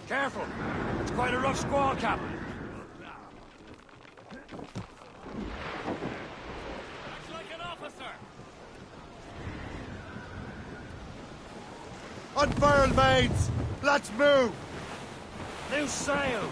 Careful. It's quite a rough squall, Captain. Looks like an officer. Unfurl, mates! Let's move! Loose sail!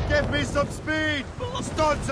Give me some speed! Studs!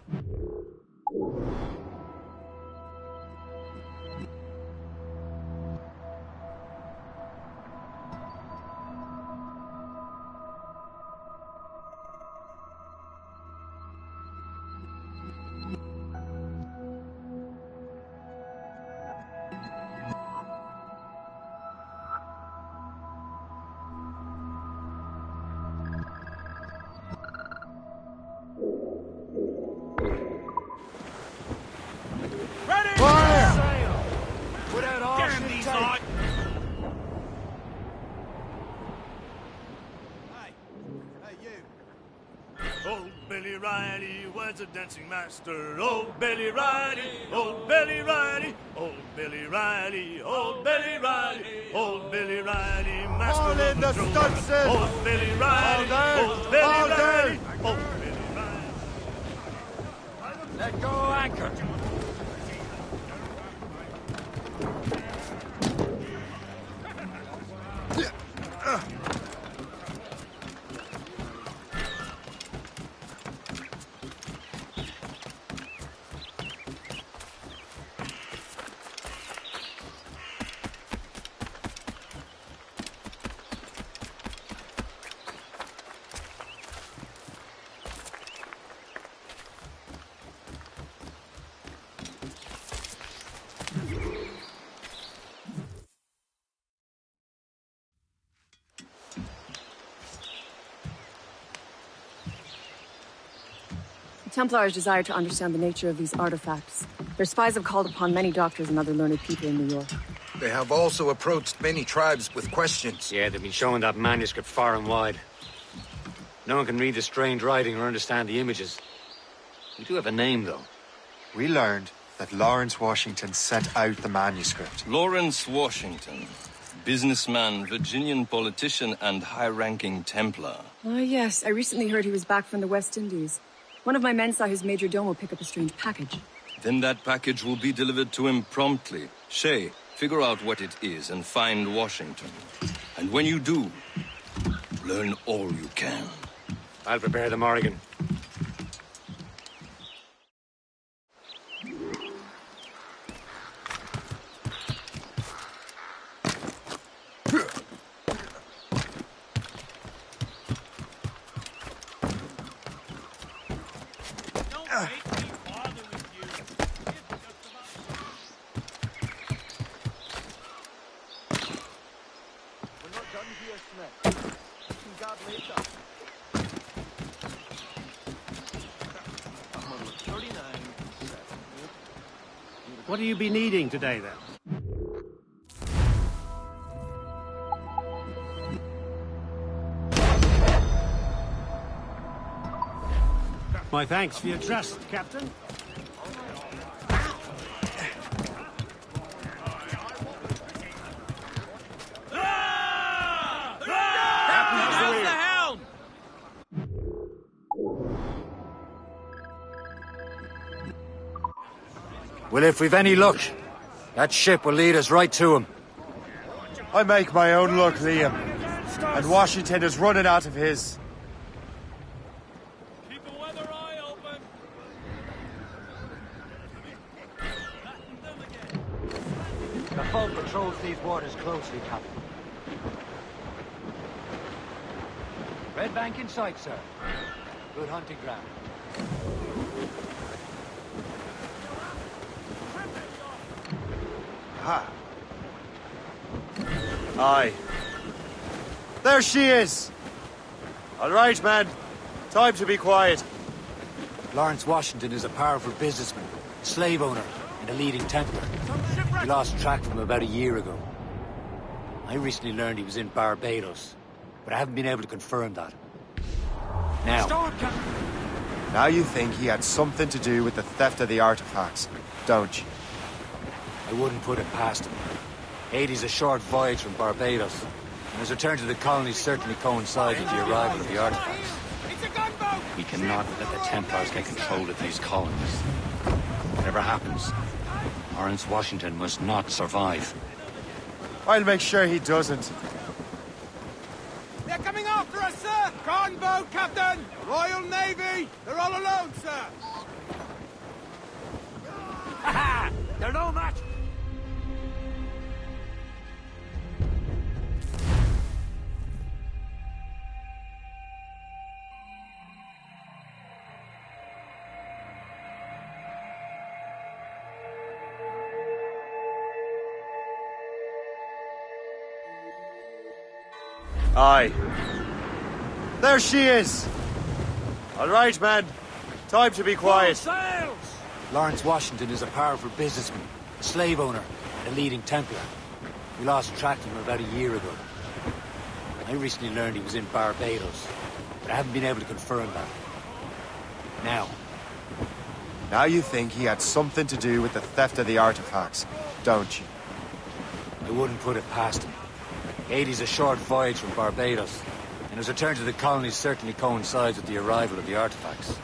Old Billy Riley was a dancing master. Old Billy Riley, old Billy Riley, old Billy Riley, old Billy Riley, old Billy Riley, master all in the stunts. Old Billy Riley, old Billy Riley, old Billy Riley. Let go anchor. The Templars desire to understand the nature of these artifacts. Their spies have called upon many doctors and other learned people in New York. They have also approached many tribes with questions. Yeah, they've been showing that manuscript far and wide. No one can read the strange writing or understand the images. We do have a name, though. We learned that Lawrence Washington sent out the manuscript. Lawrence Washington. Businessman, Virginian politician, and high-ranking Templar. Oh, yes. I recently heard he was back from the West Indies. One of my men saw his major domo pick up a strange package. Then that package will be delivered to him promptly. Shay, figure out what it is and find Washington. And when you do, learn all you can. I'll prepare the Morrigan. What will you be needing today, then? My thanks for your trust, Captain. Well, if we've any luck, that ship will lead us right to him. I make my own luck, Liam. And Washington is running out of his. Keep a weather eye open. The foe patrols these waters closely, Captain. Red Bank in sight, sir. Good hunting ground. Ha! Aye. There she is! All right, man. Time to be quiet. Lawrence Washington is a powerful businessman, slave owner, and a leading Templar. We lost track of him about a year ago. I recently learned he was in Barbados, but I haven't been able to confirm that. Now you think he had something to do with the theft of the artifacts, don't you? I wouldn't put it past him. Haiti's a short voyage from Barbados, and his return to the colonies certainly coincides with the arrival of the artifacts. We cannot let the Templars get control of these colonies. Whatever happens, Lawrence Washington must not survive. I'll make sure he doesn't. They're coming after us, sir! Gunboat, Captain! Royal Navy! They're all alone, sir! Ha ha! They're no match! Aye. There she is! All right, man. Time to be quiet. Sails! Lawrence Washington is a powerful businessman, a slave owner, and a leading Templar. We lost track of him about a year ago. I recently learned he was in Barbados, but I haven't been able to confirm that. Now you think he had something to do with the theft of the artifacts, don't you? I wouldn't put it past him. Haiti's a short voyage from Barbados, and his return to the colonies certainly coincides with the arrival of the artifacts.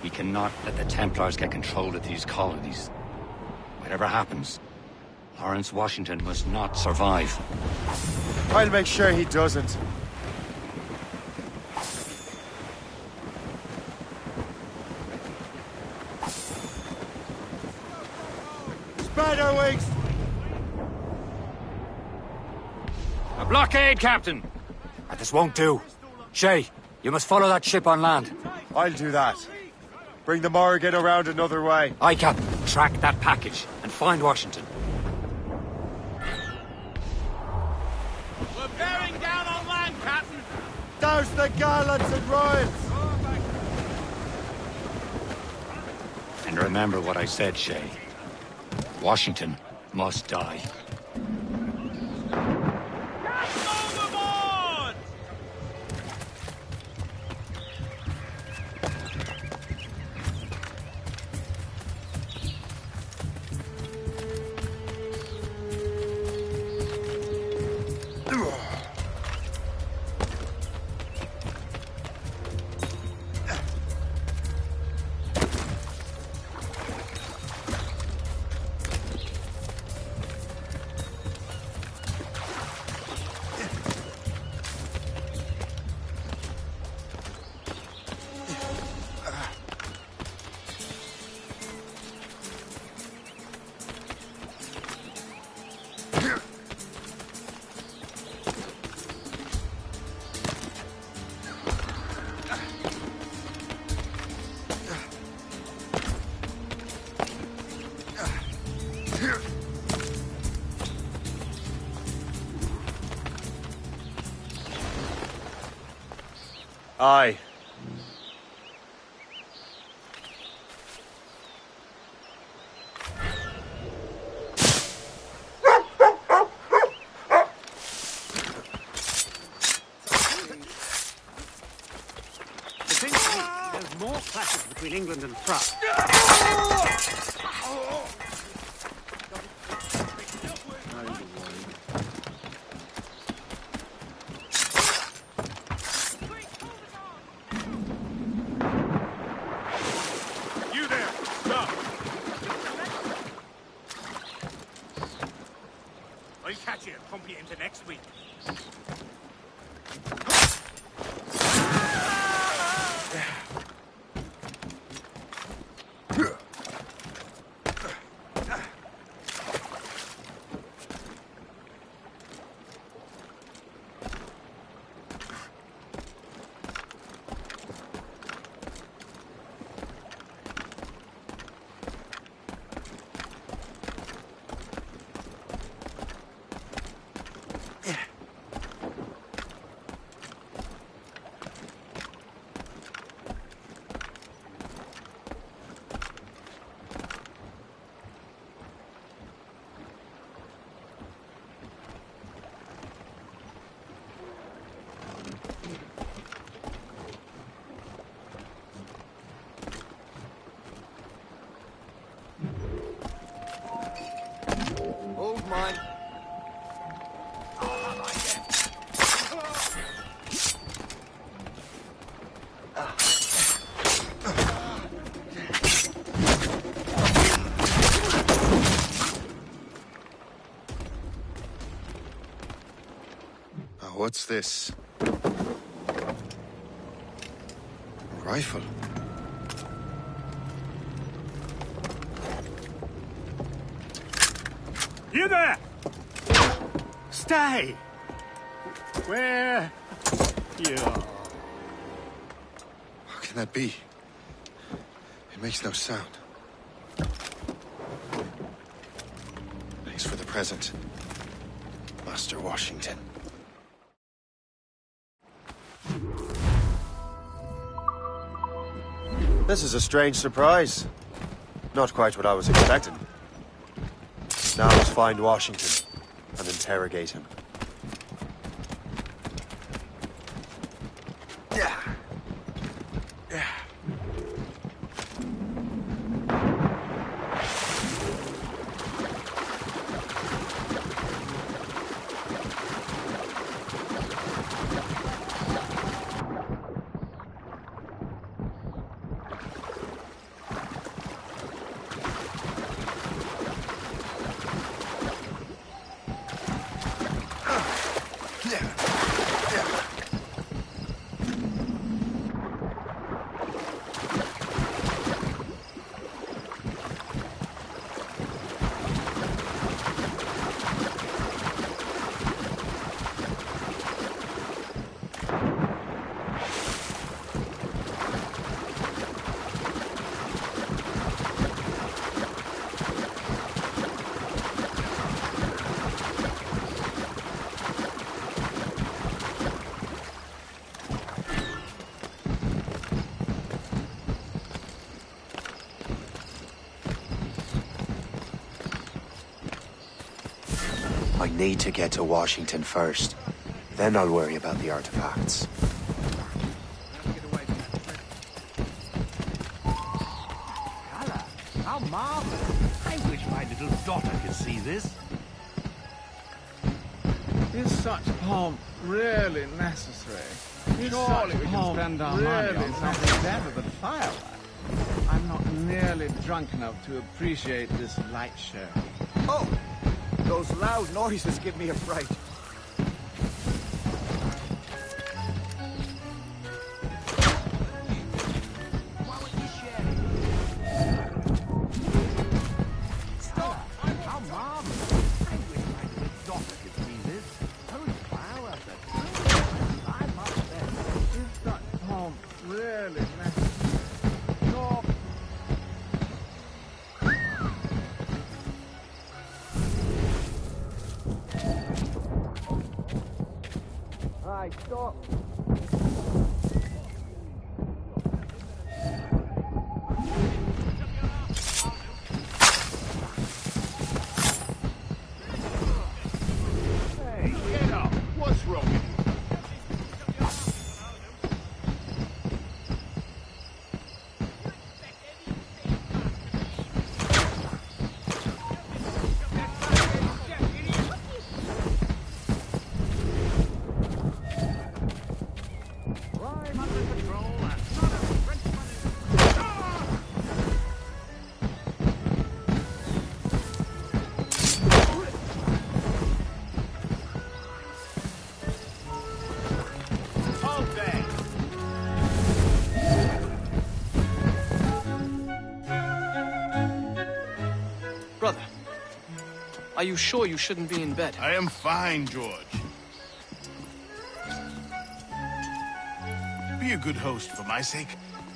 We cannot let the Templars get control of these colonies. Whatever happens, Lawrence Washington must not survive. I'll make sure he doesn't. Spread our wings! A blockade, Captain! This won't do. Shay, you must follow that ship on land. I'll do that. Bring the Morrigan around another way. Aye, Captain. Track that package and find Washington. We're bearing down on land, Captain! Douse the gallants and royals! And remember what I said, Shay. Washington must die. Overboard! Aye. It seems to me there's more clashes between England and France. You there! Stop! I'll catch you and pump you into next week. What's this? Rifle. You there! Stay! Where you are. How can that be? It makes no sound. Thanks for the present, Master Washington. This is a strange surprise. Not quite what I was expecting. Now let's find Washington and interrogate him. I need to get to Washington first. Then I'll worry about the artifacts. Colour? How marvelous! I wish my little daughter could see this. Is such pomp really necessary? Surely we can spend our money on something better than fireworks. I'm not nearly drunk enough to appreciate this light show. Oh! Those loud noises give me a fright. Stop! How marvelous! I wish my little daughter could see this. Those flowers are true. I must say. Is such pomp really necessary? Stop! Right, stop. Hey, get up! What's wrong with you? I'm under control and not a Frenchman is... Hold there! Brother, are you sure you shouldn't be in bed? I am fine, George. Be a good host for my sake.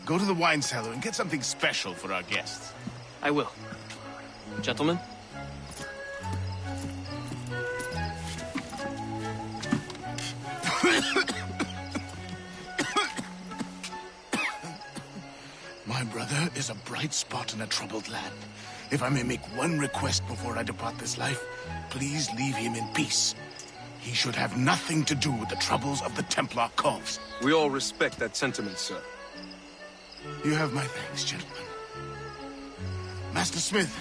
Go to the wine cellar and get something special for our guests. I will. Gentlemen? My brother is a bright spot in a troubled land. If I may make one request before I depart this life, please leave him in peace. He should have nothing to do with the troubles of the Templar cause. We all respect that sentiment, sir. You have my thanks, gentlemen. Master Smith,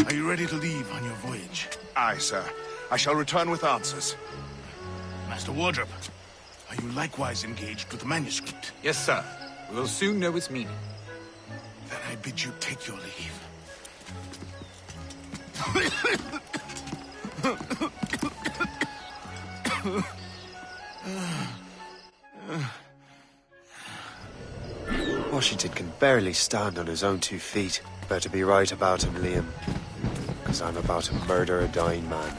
are you ready to leave on your voyage? Aye, sir. I shall return with answers. Master Wardrop, are you likewise engaged with the manuscript? Yes, sir. We will soon know its meaning. Then I bid you take your leave. Washington can barely stand on his own 2 feet. Better be right about him, Liam. Because I'm about to murder a dying man.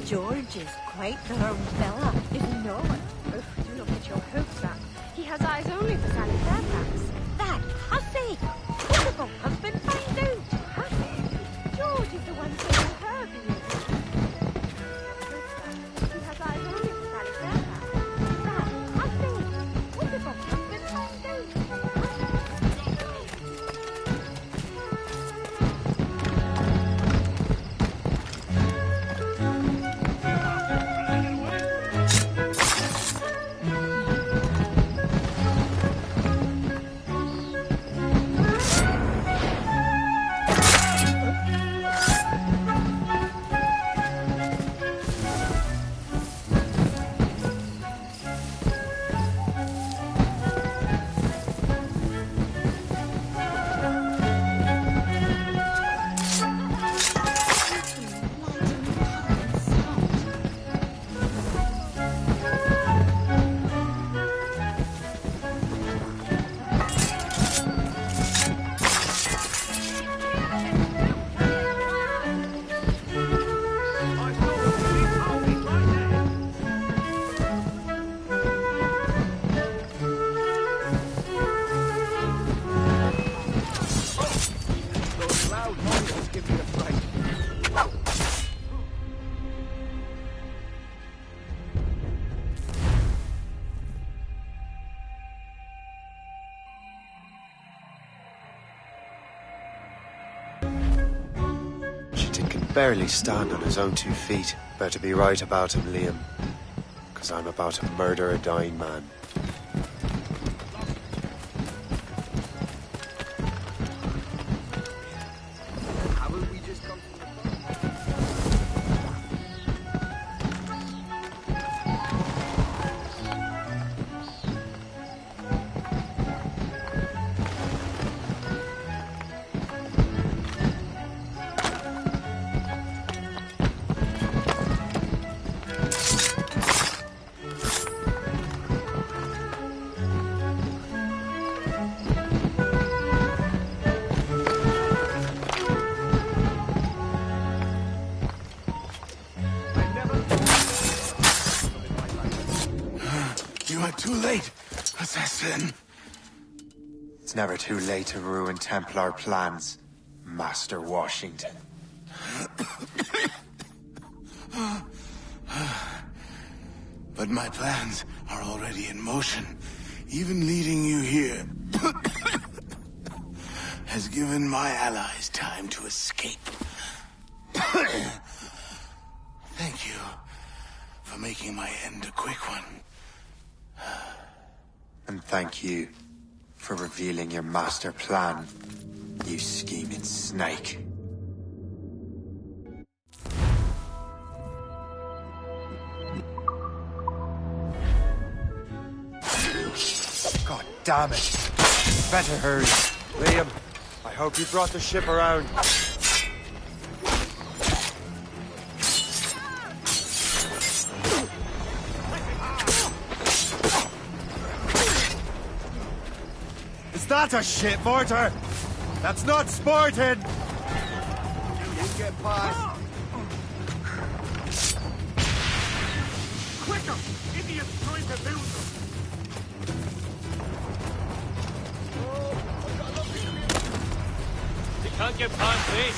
George is quite the wrong fella, if you know it. Oh, do not get your hopes up. He has eyes only for Sally Fairfax. That hussy! What if her husband finds out? Hussy? George is the one saying her being. He has eyes only for Sally Fairfax. That hussy! What if her husband finds out? Barely stand on his own 2 feet. Better be right about him, Liam. Because I'm about to murder a dying man. Too late, assassin. It's never too late to ruin Templar plans, Master Washington. But my plans are already in motion. Even leading you here has given my allies time to escape. Thank you for making my end a quick one. And thank you for revealing your master plan, you scheming snake. God damn it. Better hurry. Liam, I hope you brought the ship around. That's a shit mortar! That's not sporting! You get past. Quicker! Idiots trying to build them! You can't get past me!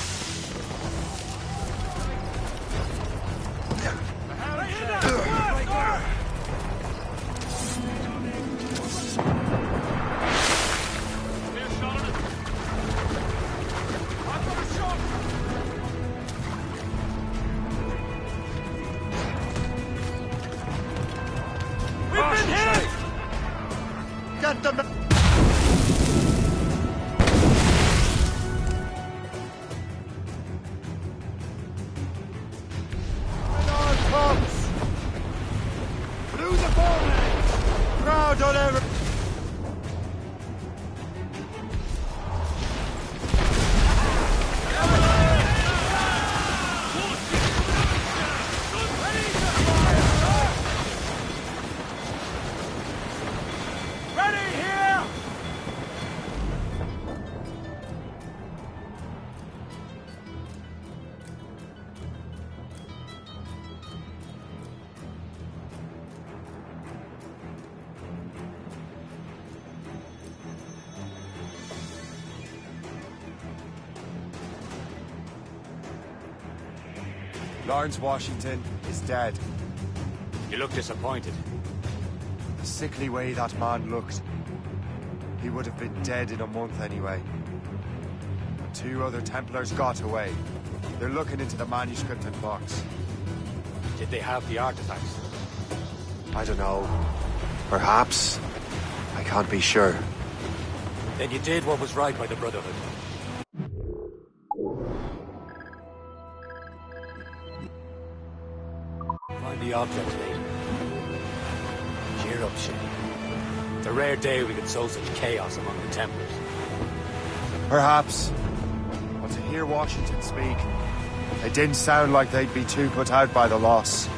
Lawrence Washington is dead. You look disappointed. The sickly way that man looked. He would have been dead in a month anyway. 2 other Templars got away. They're looking into the manuscript and box. Did they have the artifacts? I don't know. Perhaps. I can't be sure. Then you did what was right by the Brotherhood. Find the object later. Cheer up, Shay. It's a rare day we could sow such chaos among the Templars. Perhaps. But to hear Washington speak, it didn't sound like they'd be too put out by the loss.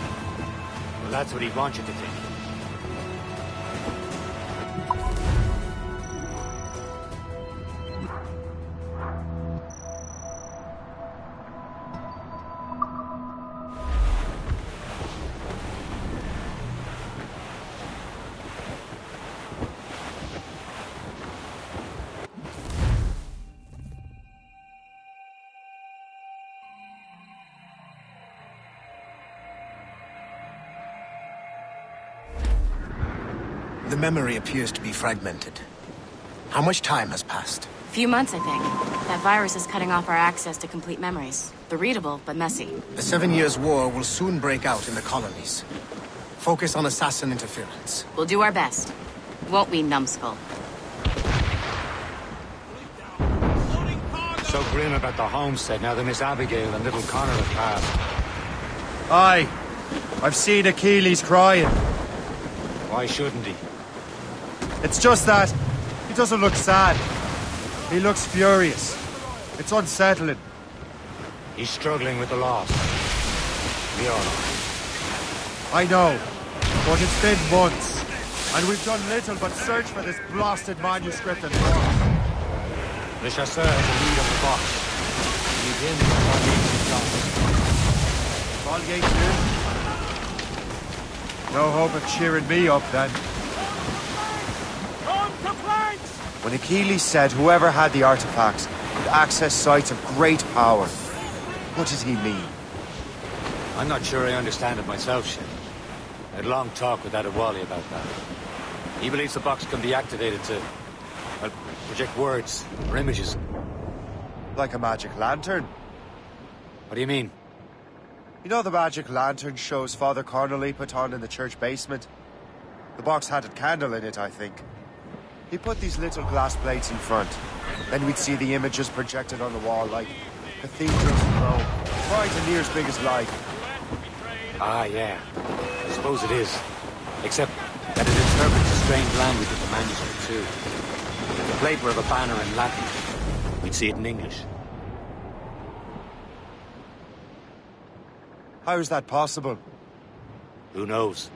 Well, that's what he'd want you to think. The memory appears to be fragmented. How much time has passed? Few months, I think. That virus is cutting off our access to complete memories. They're readable, but messy. The 7 Years' War will soon break out in the colonies. Focus on assassin interference. We'll do our best. Won't we, numbskull? So grim about the homestead now that Miss Abigail and little Connor have passed. Aye. I've seen Achilles crying. Why shouldn't he? It's just that he doesn't look sad. He looks furious. It's unsettling. He's struggling with the loss. We all are. I know, but it's been months, and we've done little but search for this blasted manuscript and more. Le Chasseur has the lead on the box. Lead him to Volgate too? No hope of cheering me up then. When Achilles said whoever had the artifacts could access sites of great power, what did he mean? I'm not sure I understand it myself, Shin. I had a long talk with Adewale about that. He believes the box can be activated to, well, project words or images. Like a magic lantern? What do you mean? You know the magic lantern shows Father Connolly put on in the church basement? The box had a candle in it, I think. He put these little glass plates in front. Then we'd see the images projected on the wall like cathedrals in Rome. Quite near as big as life. Ah, yeah. I suppose it is. Except that it interprets a strange language of the manuscript, too. If the plate were of a banner in Latin, we'd see it in English. How is that possible? Who knows?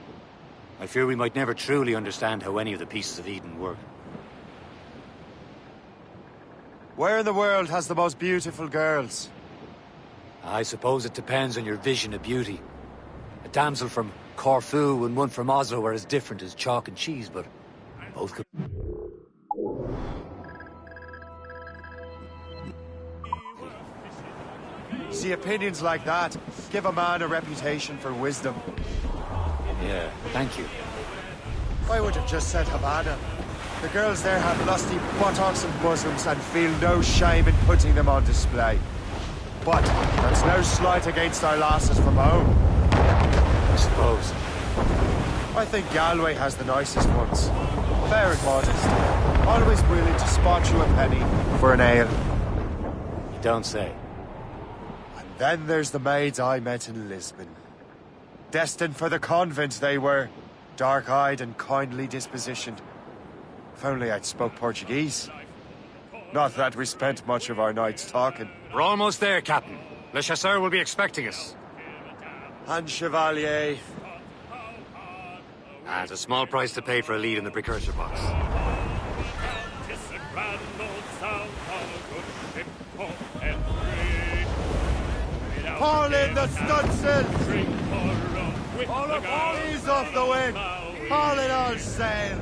I fear we might never truly understand how any of the pieces of Eden work. Where in the world has the most beautiful girls? I suppose it depends on your vision of beauty. A damsel from Corfu and one from Oslo are as different as chalk and cheese, but both could... See, opinions like that give a man a reputation for wisdom. Yeah, thank you. I would have just said Havana. The girls there have lusty buttocks and bosoms and feel no shame in putting them on display. But that's no slight against our lasses from home. I suppose. I think Galway has the nicest ones. Fair and modest. Always willing to spot you a penny for an ale. You don't say. And then there's the maids I met in Lisbon. Destined for the convent they were. Dark-eyed and kindly dispositioned. If only I'd spoke Portuguese. Not that we spent much of our nights talking. We're almost there, Captain. Le Chasseur will be expecting us. And Chevalier. It's a small price to pay for a lead in the precursor box. Haul in the stunsail! Ease off the wind! Haul it all sail!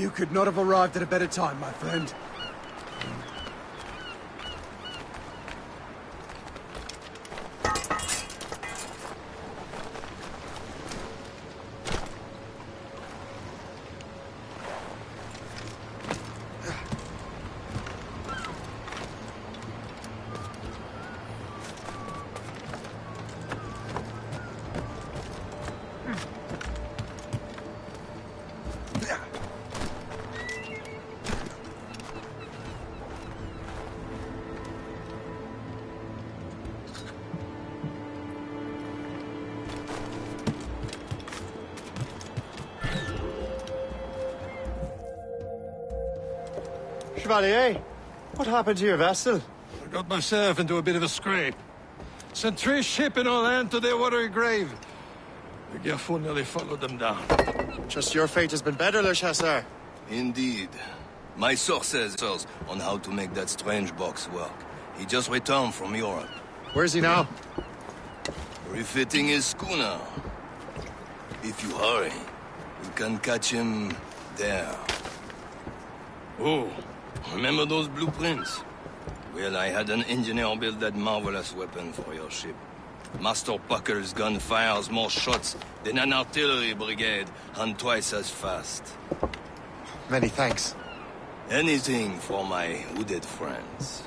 You could not have arrived at a better time, my friend. Chevalier, what happened to your vessel? I got myself into a bit of a scrape. Sent 3 ships in all land to their watery grave. The Gerfaut nearly followed them down. Just your fate has been better, Le Chasseur. Indeed. My sources on how to make that strange box work. He just returned from Europe. Where's he now? Refitting his schooner. If you hurry, you can catch him there. Oh, remember those blueprints? Well, I had an engineer build that marvelous weapon for your ship. Master Puckle's gun fires more shots than an artillery brigade, and twice as fast. Many thanks. Anything for my wounded friends.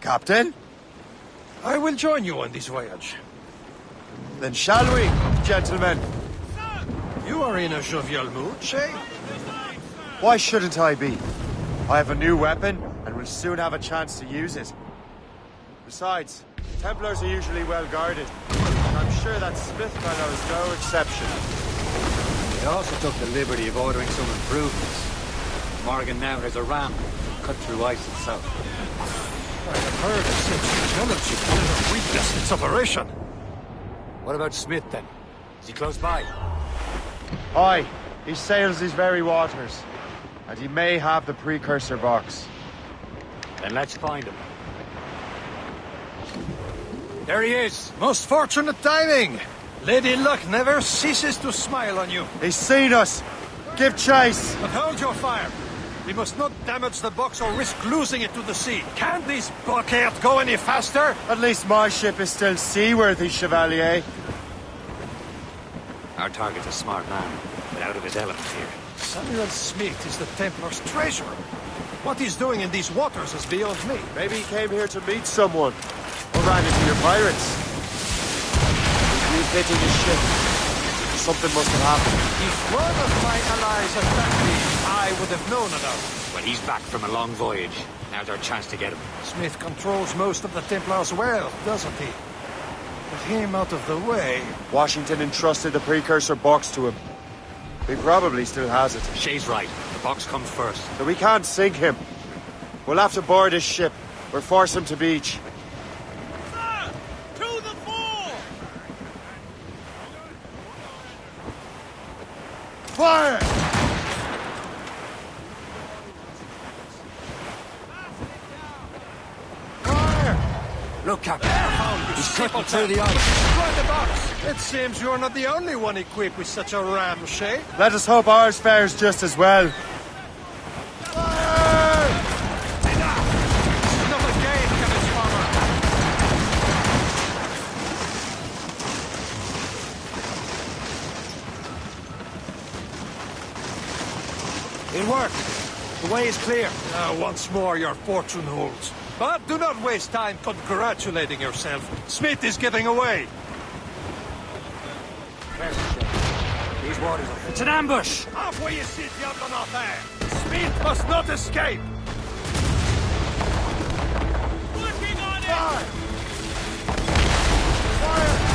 Captain? I will join you on this voyage. Then shall we, gentlemen? You are in a jovial mood, Shay? Why shouldn't I be? I have a new weapon, and will soon have a chance to use it. Besides, Templars are usually well guarded, and I'm sure that Smith fellow is no exception. They also took the liberty of ordering some improvements. Morgan now has a ram cut through ice itself. I have heard of such technology is a weakness in its operation. What about Smith, then? Is he close by? Aye, he sails these very waters, and he may have the precursor box. Then let's find him. There he is! Most fortunate timing! Lady Luck never ceases to smile on you. He's seen us! Give chase! But hold your fire! We must not damage the box or risk losing it to the sea. Can't this blockade go any faster? At least my ship is still seaworthy, Chevalier. Our target's a smart man, but out of his element here. Samuel Smith is the Templar's treasurer. What he's doing in these waters is beyond me. Maybe he came here to meet someone, or ran into your pirates. He's refitting his ship. Something must have happened. If one of my allies attacked me, I would have known about it. Well, he's back from a long voyage. Now's our chance to get him. Smith controls most of the Templars' wealth, doesn't he? With him out of the way... Washington entrusted the precursor box to him. He probably still has it. Shay's right. The box comes first. So we can't sink him. We'll have to board his ship, or force him to beach. Sir! To the fore! Fire! Look, Captain. He's cutting through the ice. Right the box. It seems you're not the only one equipped with such a ram, Shay. Let us hope ours fares just as well. Fire! Enough! This is not a game, Captain Farmer. It worked. The way is clear. Once more, your fortune holds. But do not waste time congratulating yourself. Smith is getting away. These waters are... It's an ambush! Off where you sit, Diablo Nortin! Smith must not escape! Working on it! Fire! Fire!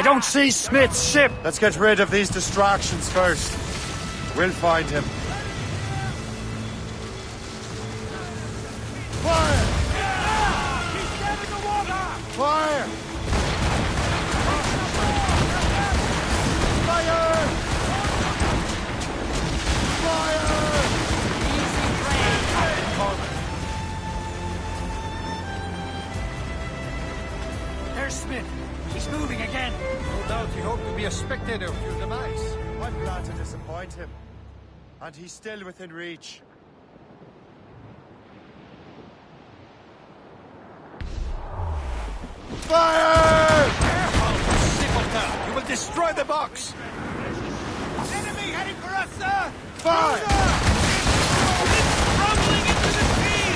don't see Smith's ship! Let's get rid of these distractions first. We'll find him. Fire! He's dead in the water! Fire! Fire! Fire! Easy train, Captain Coleman. There's Smith. He's moving again. No doubt he hoped to be a spectator of your demise. I'm glad to disappoint him. And he's still within reach. Fire! Careful, simpleton! You will destroy the box! Enemy heading for us, sir! Fire! It's crumbling into the sea!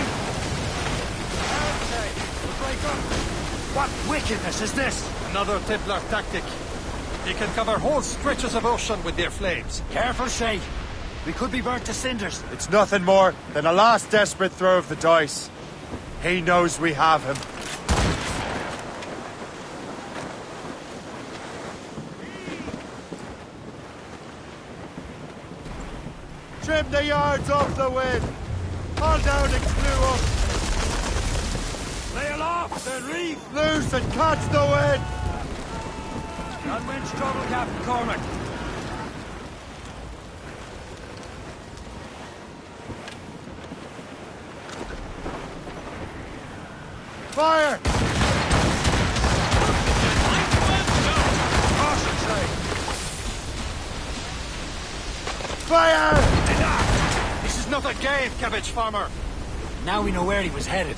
We'll break up. What wickedness is this? Another Templar tactic. They can cover whole stretches of ocean with their flames. Careful, Shay. We could be burnt to cinders. It's nothing more than a last desperate throw of the dice. He knows we have him. Trim the yards off the wind. Haul down and clew up. Lay aloft, then reef. Loose and catch the wind. Got wind's trouble, Captain Cormac. Fire! Caution, Shay. Fire! This is not a game, cabbage farmer. Now we know where he was headed.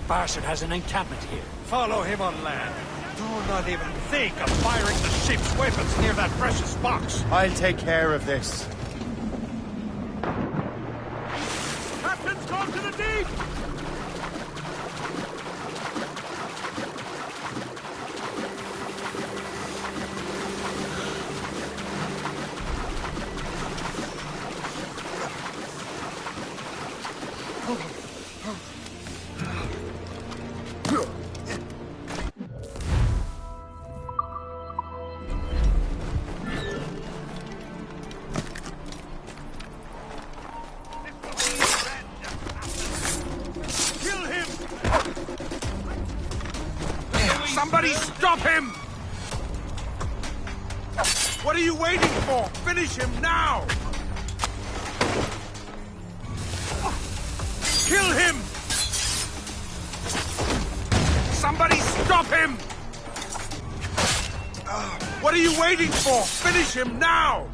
Bastard has an encampment here. Follow him on land. Do not even think of firing the ship's weapons near that precious box. I'll take care of this. Captain's gone to the deep! Somebody stop him! What are you waiting for? Finish him now! Kill him! Somebody stop him! What are you waiting for? Finish him now!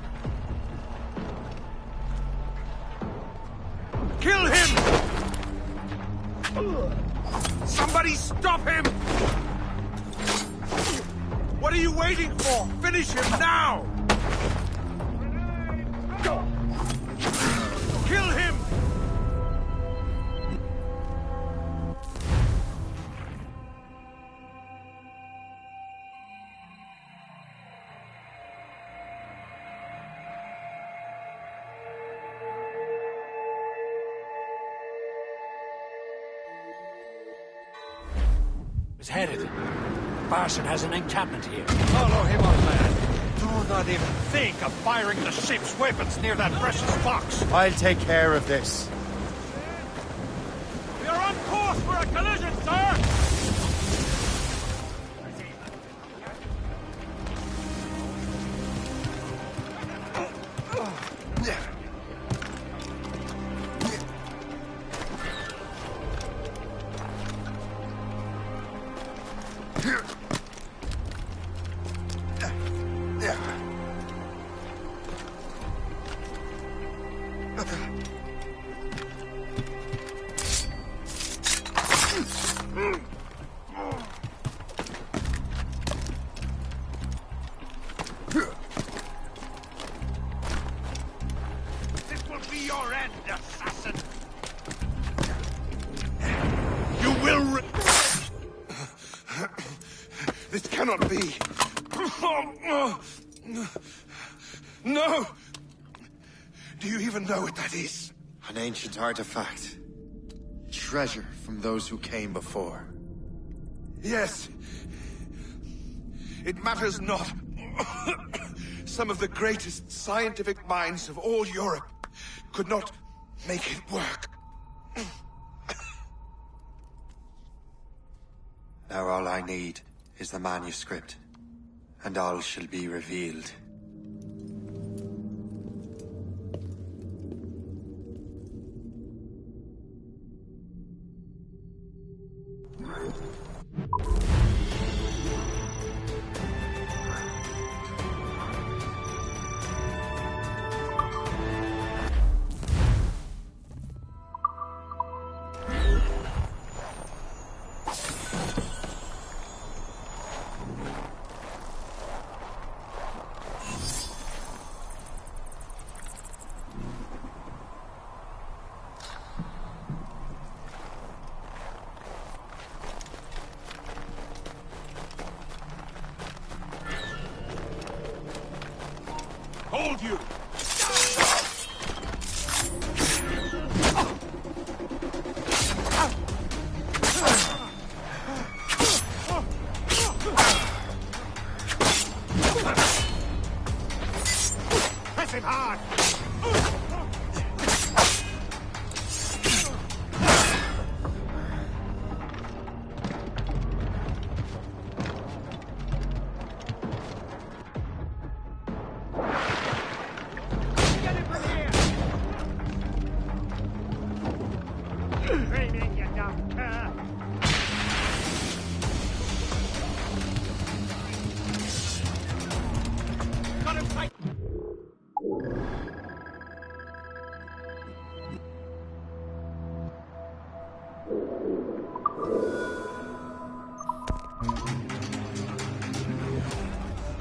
Kill him! Somebody stop him! What are you waiting for? Finish him now! Kill him! Was headed. Bastard has an encampment here. Follow him on land. Do not even think of firing the ship's weapons near that precious box. I'll take care of this. We are on course for a collision, sir! This will be your end, assassin! You will This cannot be! No! Do you even know what that is? An ancient artifact. Treasure from those who came before. Yes. It matters not. Some of the greatest scientific minds of all Europe could not make it work. Now all I need is the manuscript, and all shall be revealed. Hold you! Press him hard! Training, you dumb cur! Got him tight!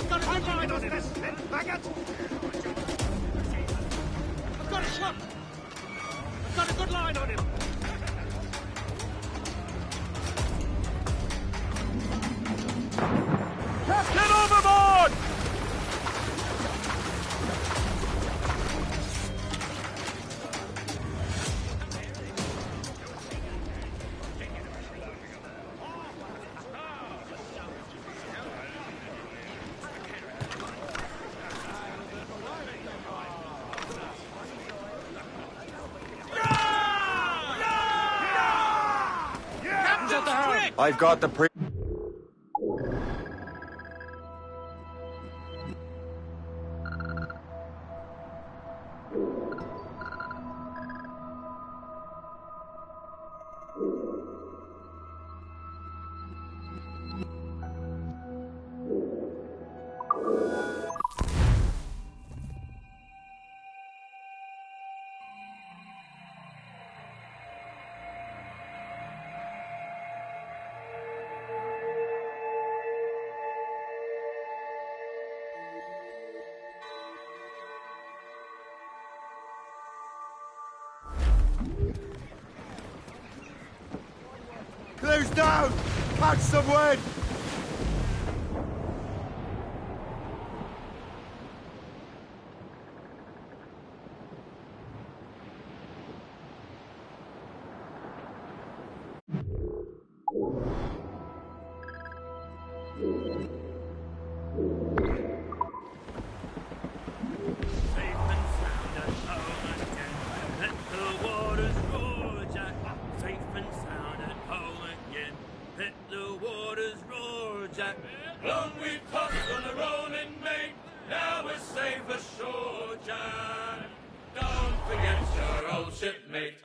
Got a good line on this, maggot! I've got a shot! I've got a good line on him! Get overboard! I've got the pre- Close down! Catch some wind! Long we've tossed on the rolling main, now we're safe ashore, Jack. Don't forget your old shipmate.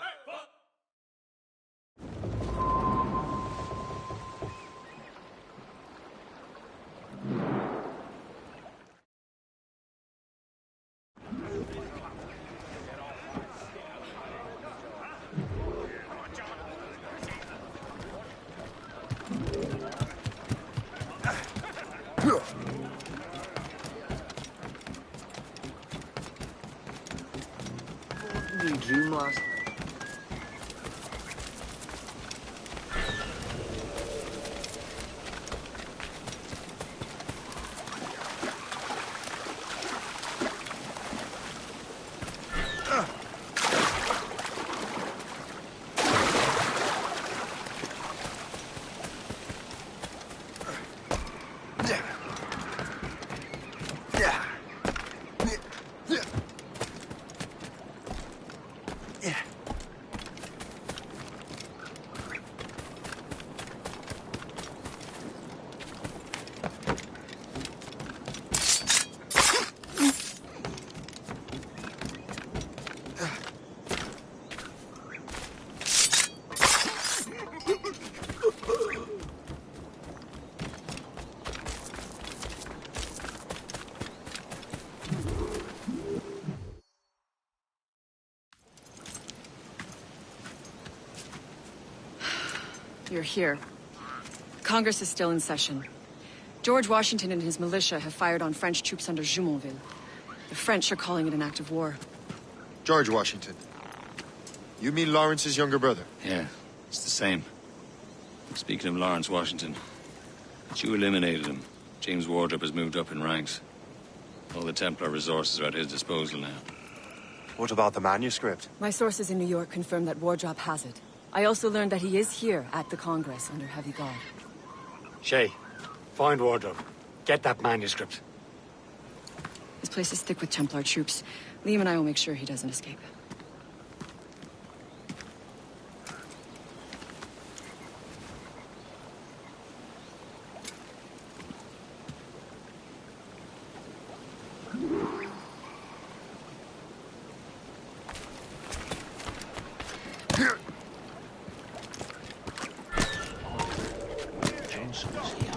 You dream last night. you're here. Congress is still in session. George Washington and his militia have fired on French troops under Jumonville. The French are calling it an act of war. George Washington. You mean Lawrence's younger brother? Yeah, it's the same. Speaking of Lawrence Washington, but you eliminated him. James Wardrop has moved up in ranks. All the Templar resources are at his disposal now. What about the manuscript? My sources in New York confirm that Wardrop has it. I also learned that he is here at the Congress under heavy guard. Shay, find Wardrop. Get that manuscript. This place is thick with Templar troops. Liam and I will make sure he doesn't escape.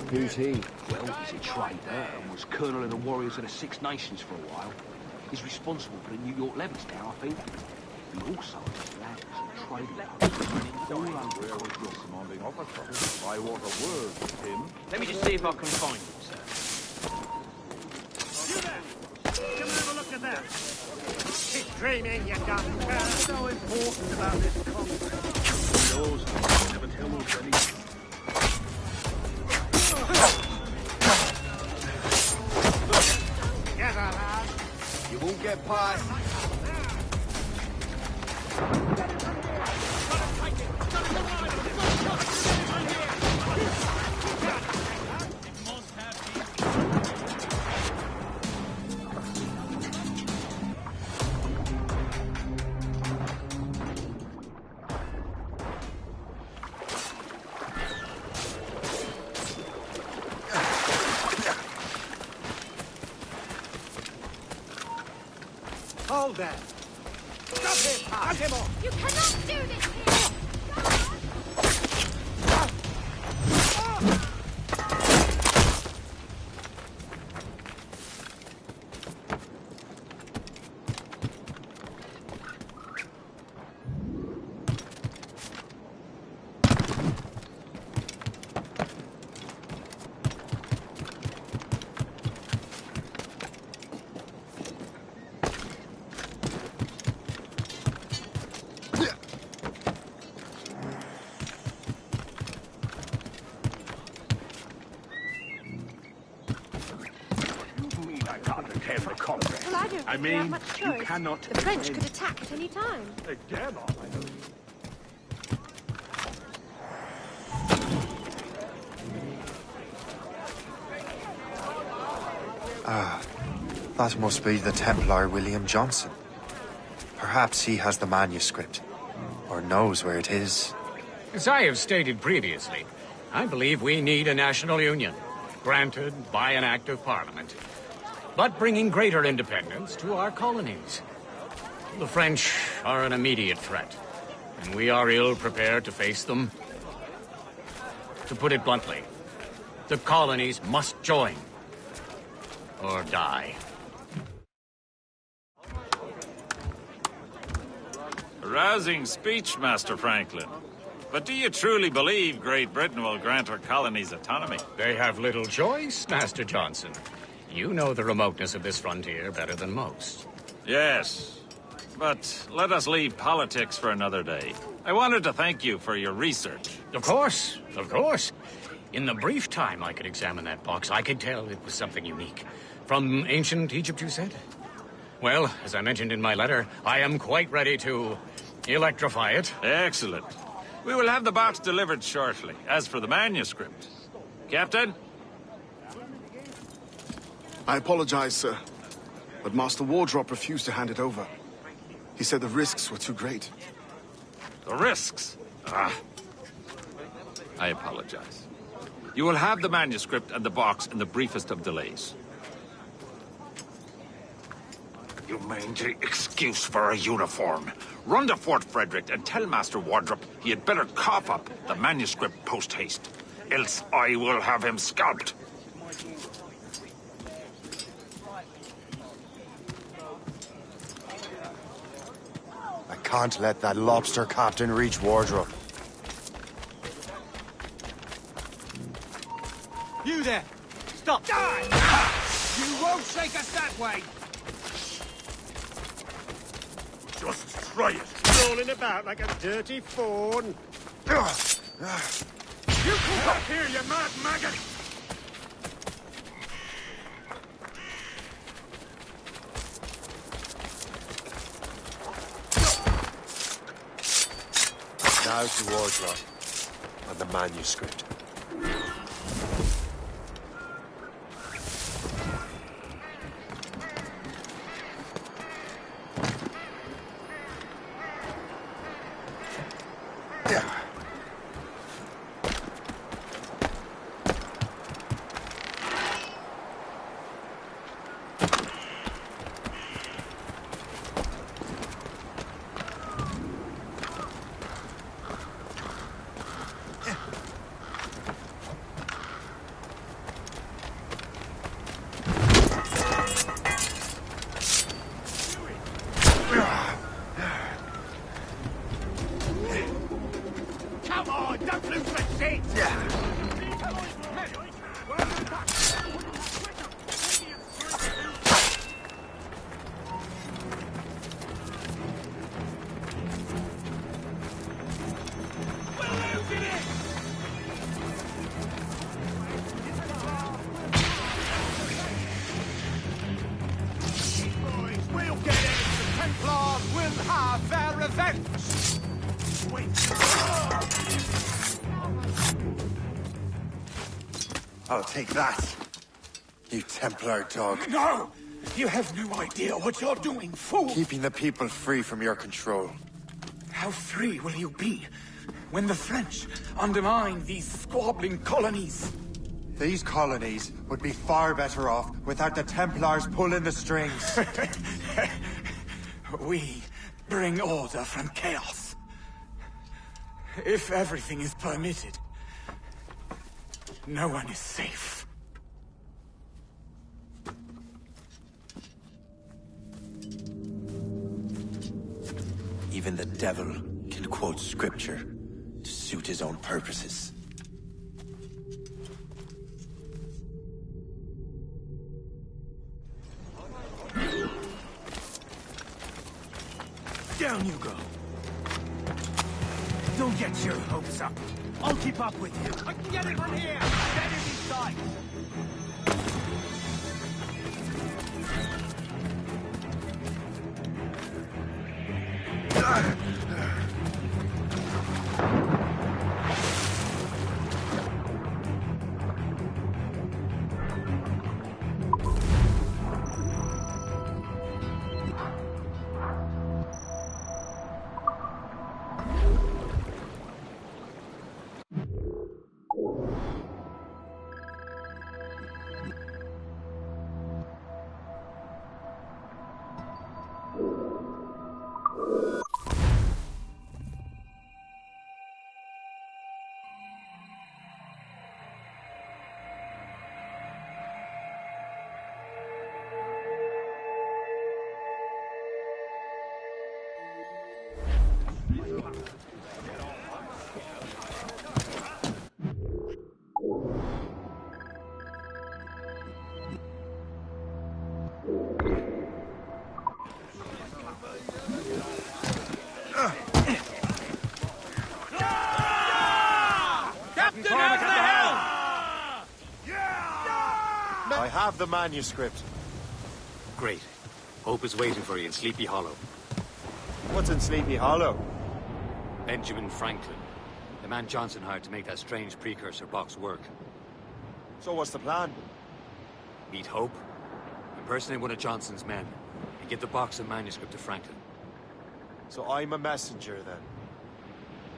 Who's he? Well, he's a trader and was colonel of the Warriors of the Six Nations for a while. He's responsible for the New York levies now, I think. He also has land and trade all over the country. I want a word with him. Let me just see if I can find him, sir. You there! Come and have a look at that. Keep dreaming, you dumb cur. What's so important about this conference? He knows I never tell us anything. Get her, lad. You won't get past. Hold there. Stop him! Cut him off! You cannot do this here! Well, I don't think we have much choice. You cannot. The French could attack at any time. They dare not. Ah, that must be the Templar William Johnson. Perhaps he has the manuscript, or knows where it is. As I have stated previously, I believe we need a national union, granted by an act of parliament, but bringing greater independence to our colonies. The French are an immediate threat, and we are ill prepared to face them. To put it bluntly, the colonies must join, or die. A rousing speech, Master Franklin. But do you truly believe Great Britain will grant her colonies autonomy? They have little choice, Master Johnson. You know the remoteness of this frontier better than most. Yes, but let us leave politics for another day. I wanted to thank you for your research. Of course, of course. In the brief time I could examine that box, I could tell it was something unique. From ancient Egypt, you said? Well, as I mentioned in my letter, I am quite ready to electrify it. Excellent. We will have the box delivered shortly. As for the manuscript... Captain? I apologize, sir, but Master Wardrop refused to hand it over. He said the risks were too great. The risks? Ah. I apologize. You will have the manuscript and the box in the briefest of delays. You mangy excuse for a uniform. Run to Fort Frederick and tell Master Wardrop he had better cough up the manuscript post-haste. Else I will have him scalped. I can't let that lobster captain reach Wardrop. there! Stop! Die! You won't shake us that way! Just try it. Rolling about like a dirty fawn. You come up here, you mad maggot! Now to Wardrop and the manuscript. Come on, don't lose the seat! We'll get it! The Templars will have their revenge! I'll take that, you Templar dog. No! You have no idea what you're doing, fool! Keeping the people free from your control. How free will you be when the French undermine these squabbling colonies? These colonies would be far better off without the Templars pulling the strings. We bring order from chaos. If everything is permitted, no one is safe. Even the devil can quote scripture to suit his own purposes. Down you go. Don't get your hopes up. I'll keep up with you. I can get it from here. Get it inside. I have the manuscript. Great. Hope is waiting for you in Sleepy Hollow. What's in Sleepy Hollow? Benjamin Franklin. The man Johnson hired to make that strange precursor box work. So what's the plan? Meet Hope, impersonate one of Johnson's men, and give the box and manuscript to Franklin. So I'm a messenger, then?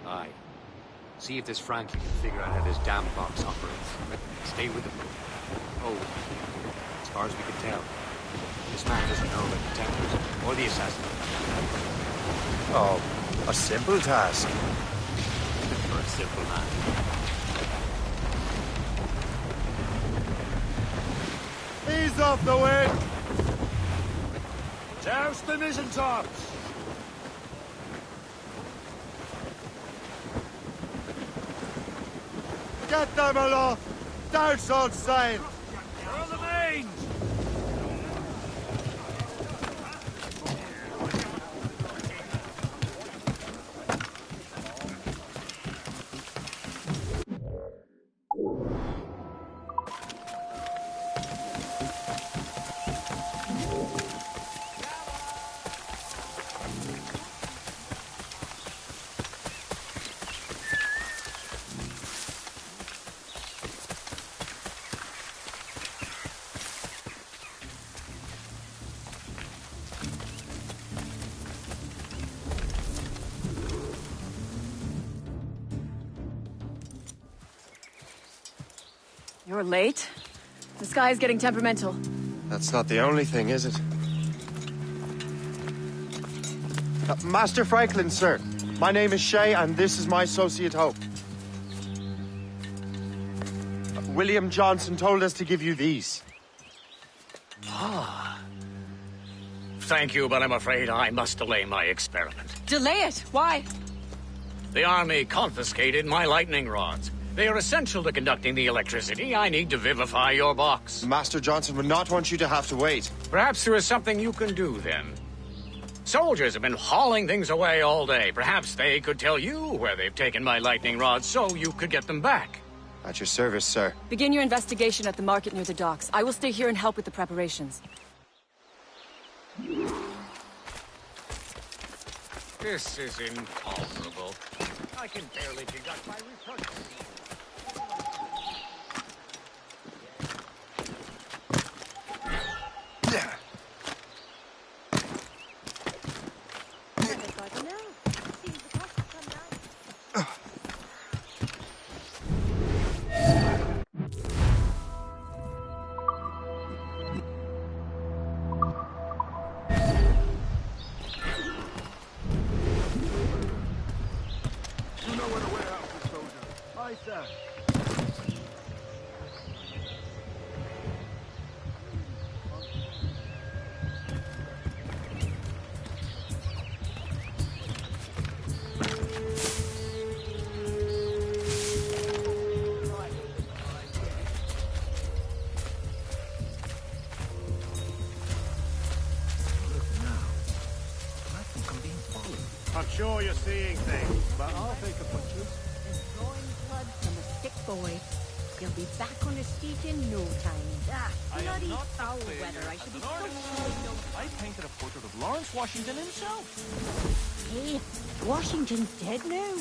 Aye. See if this Franklin can figure out how this damn box operates. Stay with him. Oh, as far as we can tell, this man doesn't know about the Templars or the assassin. Oh, a simple task. For a simple man. Ease off the wind! Douse the mizzentops! Get them aloft! Starts on sail! Where are the mains? You're late. The sky is getting temperamental. That's not the only thing, is it? Master Franklin, sir. My name is Shay, and this is my associate Hope. William Johnson told us to give you these. Ah. Thank you, but I'm afraid I must delay my experiment. Delay it? Why? The army confiscated my lightning rods. They are essential to conducting the electricity I need to vivify your box. Master Johnson would not want you to have to wait. Perhaps there is something you can do, then. Soldiers have been hauling things away all day. Perhaps they could tell you where they've taken my lightning rods so you could get them back. At your service, sir. Begin your investigation at the market near the docks. I will stay here and help with the preparations. This is intolerable. I can barely conduct my research. I'm sure you're seeing things, but I'll take a picture. And drawing blood from a sick boy. He'll be back on his feet in no time. Bloody foul weather. I should be so I painted a portrait of Lawrence Washington himself. Hey, Washington's dead now.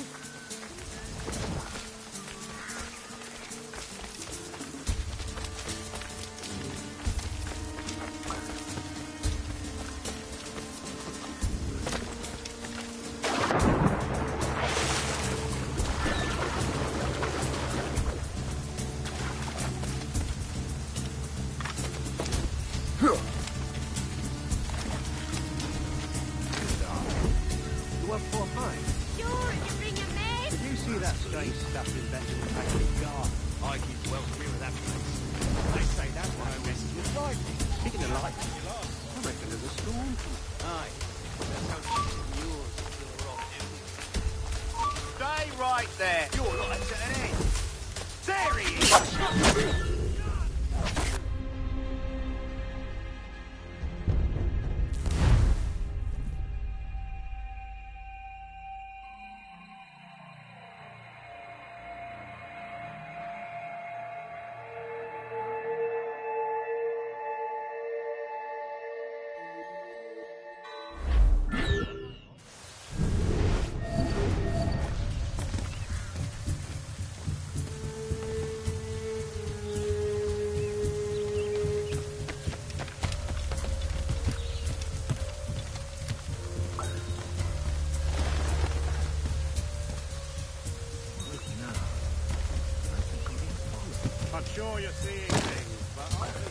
I'm sure you're seeing things, but I'll take a picture.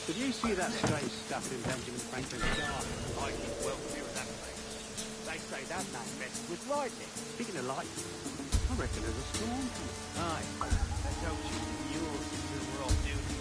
Did you see that strange stuff in Benjamin Franklin's garden? I keep well clear of that place. They say that man messed with lightning. Speaking of lightning, I reckon there's a storm coming. Aye. Let's hope shooting yours until we're off duty.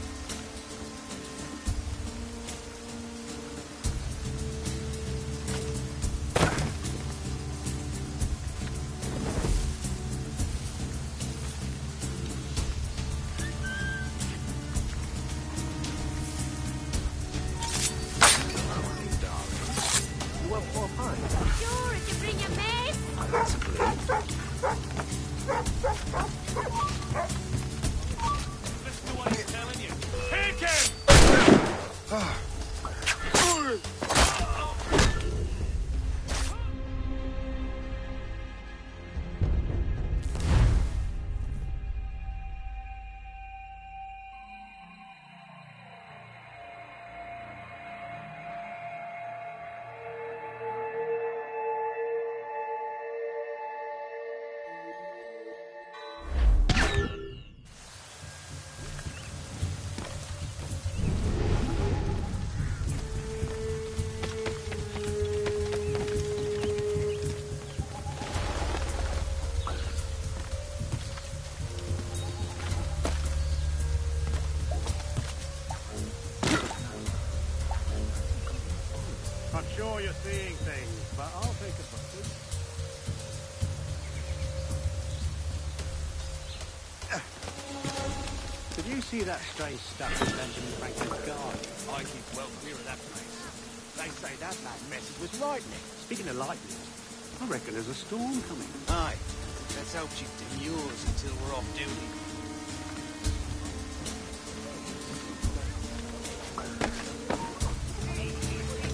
you're seeing things, but I'll take a photo. Did you see that strange stuff in Benjamin Franklin's garden? I keep well clear of that place. They say that man messes with lightning. Speaking of lightning, I reckon there's a storm coming. Aye. Let's hope she demurs until we're off duty.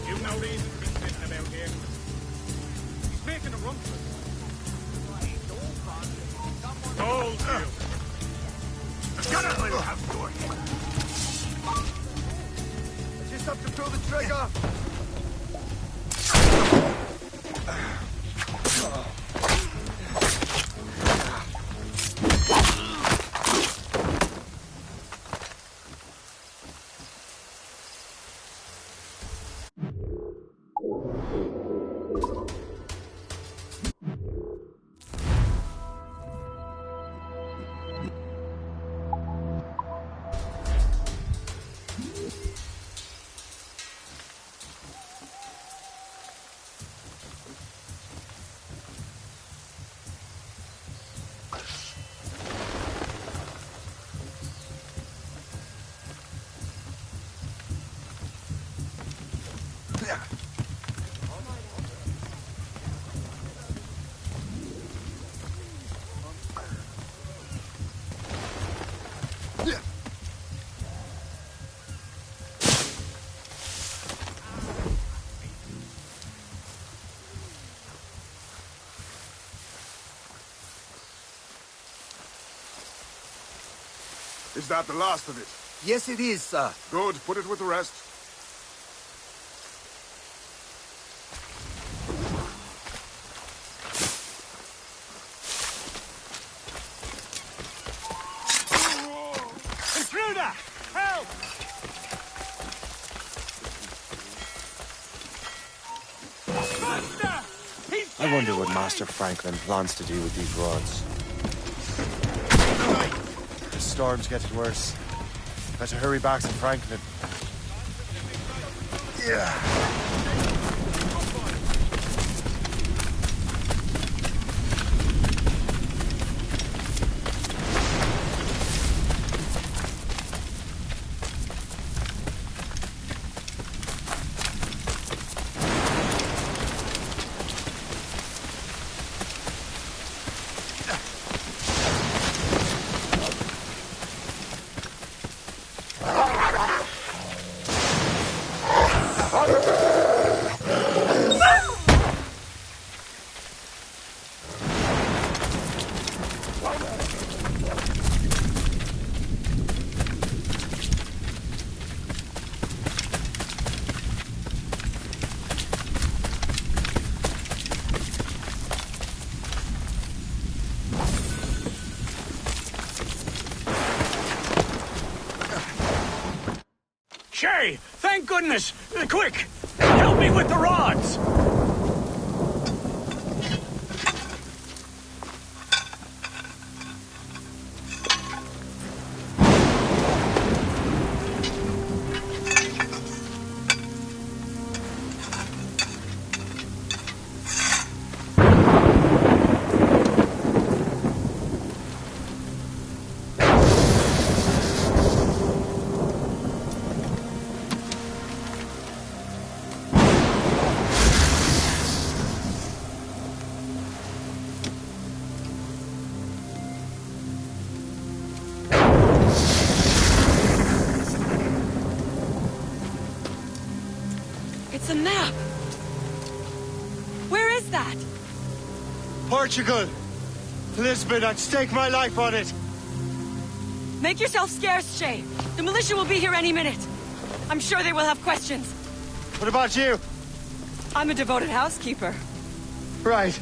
You've no reason to be sitting about here. He's making a run for it. Hold you. Get it, little half-door. I just have to pull the trigger. Is that the last of it? Yes, it is, sir. Good. Put it with the rest. Intruder! Help! Master! I wonder what Master Franklin plans to do with these rods. The storm's getting worse. Better hurry back to Franklin. Yeah. Shay! Thank goodness! Quick! Help me with the rods! It's a map! Where is that? Portugal! Lisbon, I'd stake my life on it! Make yourself scarce, Shay. The militia will be here any minute. I'm sure they will have questions. What about you? I'm a devoted housekeeper. Right.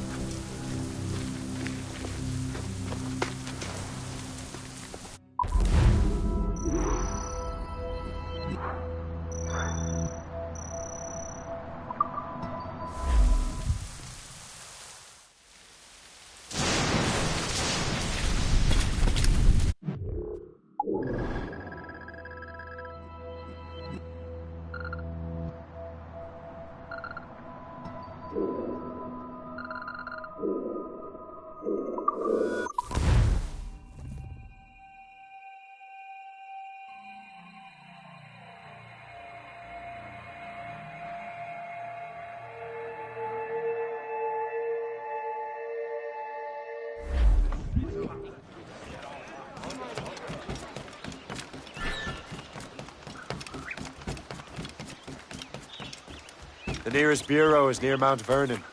The nearest bureau is near Mount Vernon.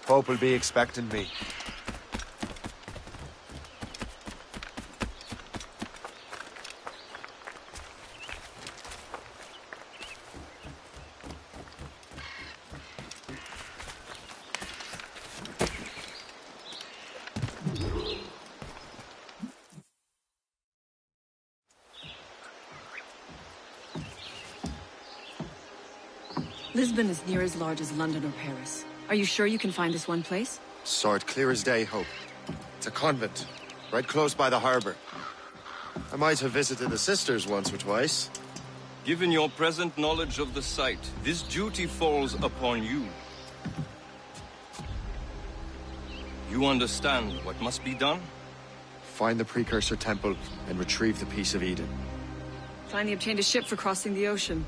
Pope will be expecting me. Lisbon is near as large as London or Paris. Are you sure you can find this one place? Saw it clear as day, Hope. It's a convent, right close by the harbor. I might have visited the sisters once or twice. Given your present knowledge of the site, this duty falls upon you. You understand what must be done? Find the precursor temple and retrieve the Piece of Eden. Finally obtained a ship for crossing the ocean.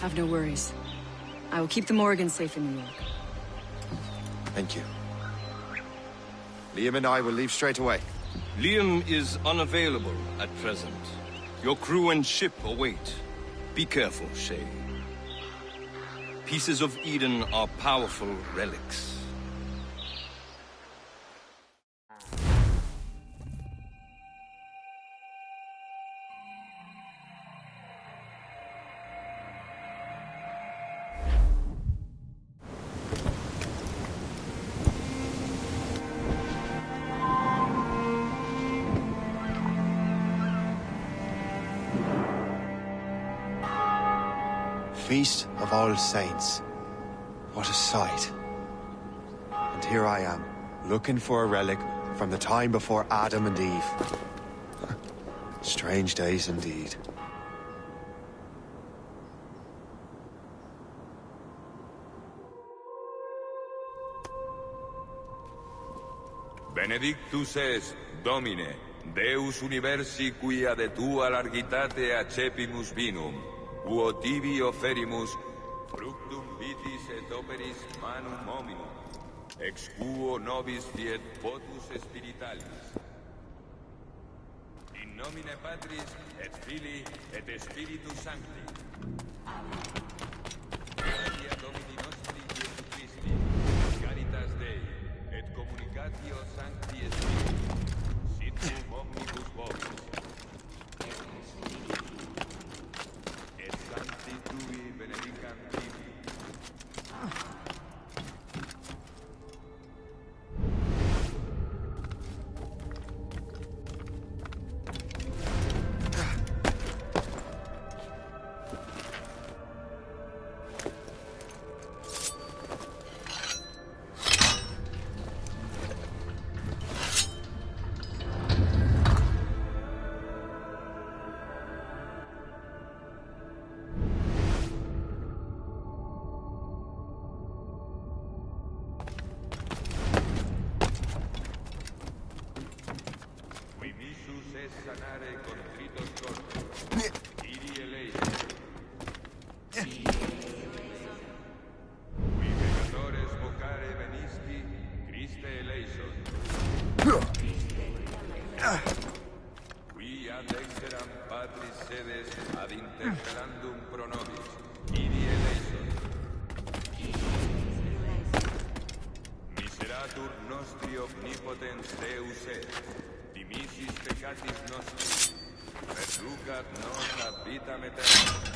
Have no worries. I will keep the Morrigan safe in New York. Thank you. Liam and I will leave straight away. Liam is unavailable at present. Your crew and ship await. Be careful, Shay. Pieces of Eden are powerful relics. Feast of All Saints. What a sight. And here I am, looking for a relic from the time before Adam and Eve. Strange days indeed. Benedictus es, Domine, Deus universi quia de tua largitate accepimus vinum, uo tibi oferimus fructum vitis et operis manum hominum, ex quo nobis fiet votus spiritualis. In nomine Patris et Filii et Spiritus Sancti. Gloria Domini nostri Iesu Christi, caritas Dei, et communicatio Sancti Spiritus, sit cum omnibus vobis. Et Sancti Tui benedicant tibi. Sanare contritos corpus, iri eleison. Qui pecadores vocare venisti, Christe eleison. Qui ad exeram Patris sedes ad interpellandum pro nobis, iri eleison. Miseratur nostri omnipotens Deus et, dimisis peccatis nostri, reducat nos ad vitam aeternam.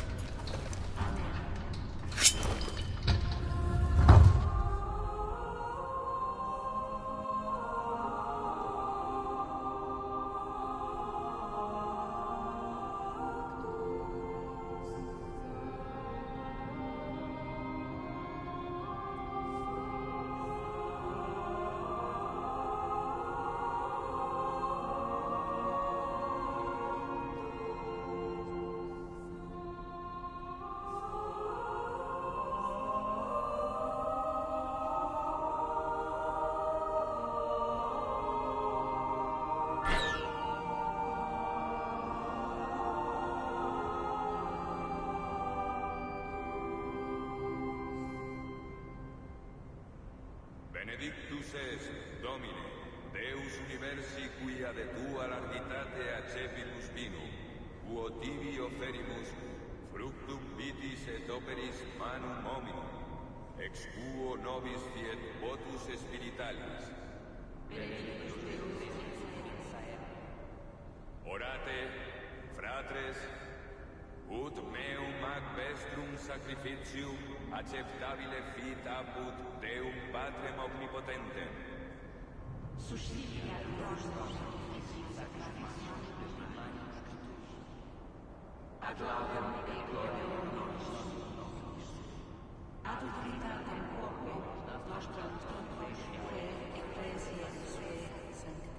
Benedictus es, Domine, Deus universi quia de tua largitate accepimus vinum, quo tibi oferimus fructum vitis et operis manum hominum, ex quo nobis fiet votus spiritualis. Orate, fratres, ut meum ac vestrum sacrificium acceptabile fit apud Deum Patrem omnipotentem. Suscipiat nostros sacrificium sacrificium ad laudem et gloriam nostris, ad utilitatem corpore nostrum conque ecclesiae sue sancte.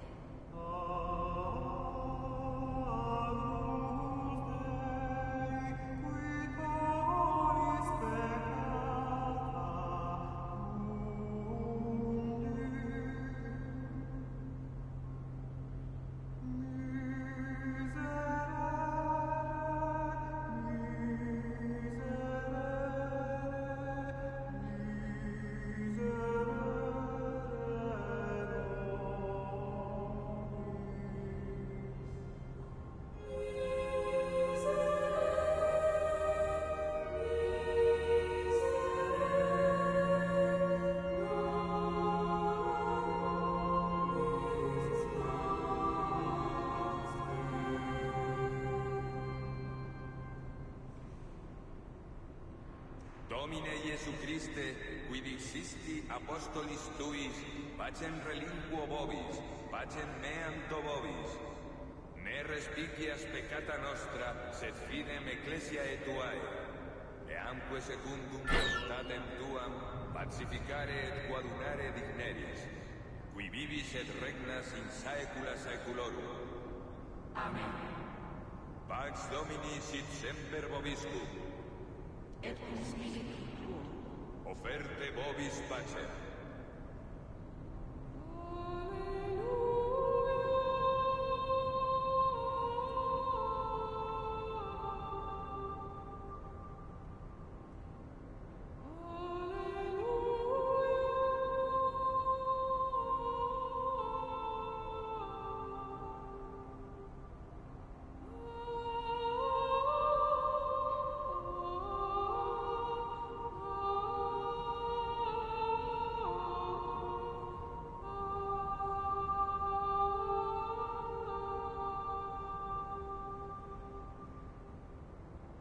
Domine Iesu Christe, qui dixisti apostolis tuis, pacem relinquo vobis, pacem meam to vobis. Ne respicias peccata nostra, sed fidem ecclesiae tuae. Eamque secundum voluntatem tuam, pacificare et coadunare digneris, qui vivis et regnas in saecula saeculorum. Amen. Pax Domini sit semper vobiscum. Et cum spiritu tuo. Offerte vobis pacem.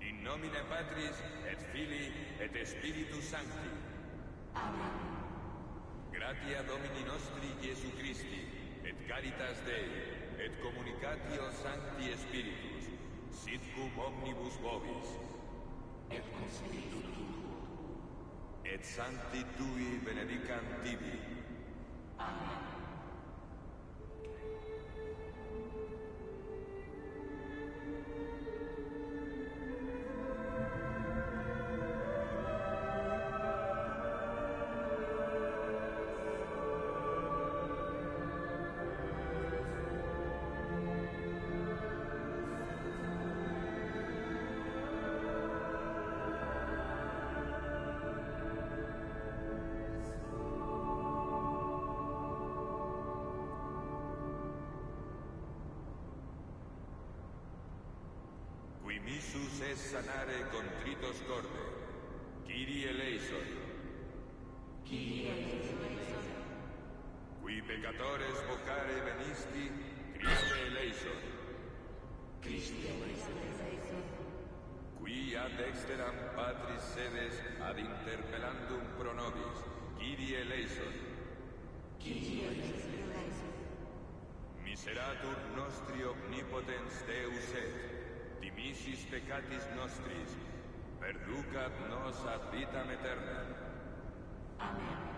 In nomine Patris, et Filii, et Spiritus Sancti. Amen. Gratia Domini nostri Iesu Christi, et caritas Dei, et communicatio Sancti Spiritus, sit cum omnibus vobis. Et cum spiritu tuo. Et Sancti Tui benedicant tibi. Amen. Qui missus es sanare contritos corde. Kyrie eleison. Kyrie eleison. Qui peccatores vocare venisti, Christe eleison. Christe eleison. Qui ad exteram Patris sedes ad interpellandum pro nobis, Kyrie eleison. Kyrie eleison. Miseratur nostri omnipotens Deus et, dimissis peccatis nostris, perducat nos ad vitam aeternam. Amen.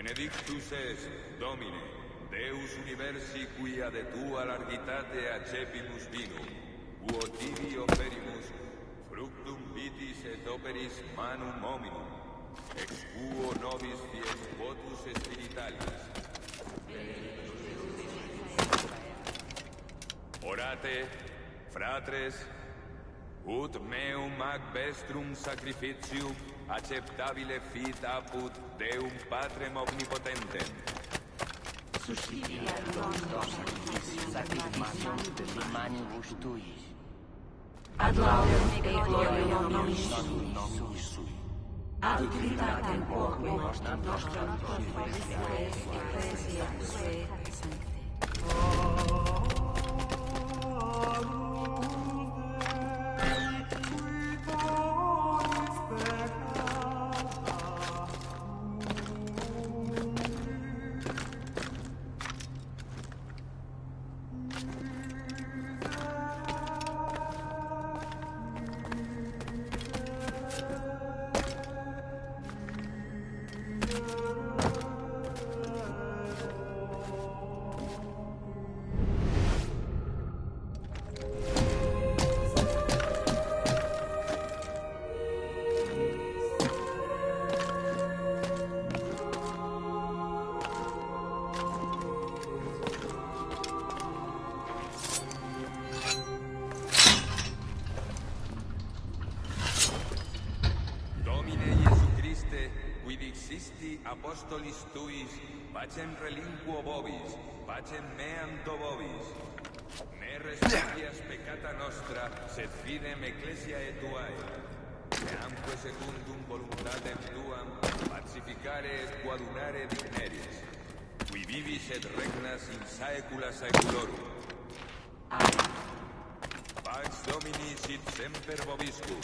Benedictus est, Domine, Deus universi quia de tua largitate accepimus vinum, uo tibi oferimus, fructum vitis et operis manum hominum, ex quo nobis dies votus spiritualis. Orate, fratres, ut meum ac vestrum sacrificium acceptabile fit apud Deum Patrem omnipotentem. Suscitia rondo sacrificium de manibus tuis. Ad laudem et gloriam nominis sui. Ad utilitatem quoque nostram ecclesia sue sancte. Apostolis tuis, pacem relinquo vobis, pacem meam to vobis. Ne respicias peccata nostra, sed fidem ecclesiae tuae. Neamque secundum voluntatem tuam, pacificare et coadunare digneris, qui vivis et regnas in saecula saeculorum. Pax Domini sit semper vobiscum.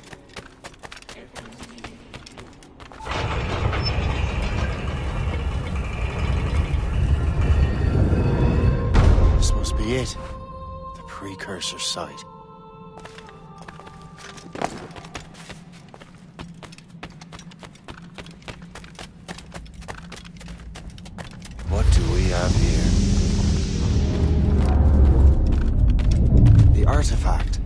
Must be it. The precursor site. What do we have here? The artifact.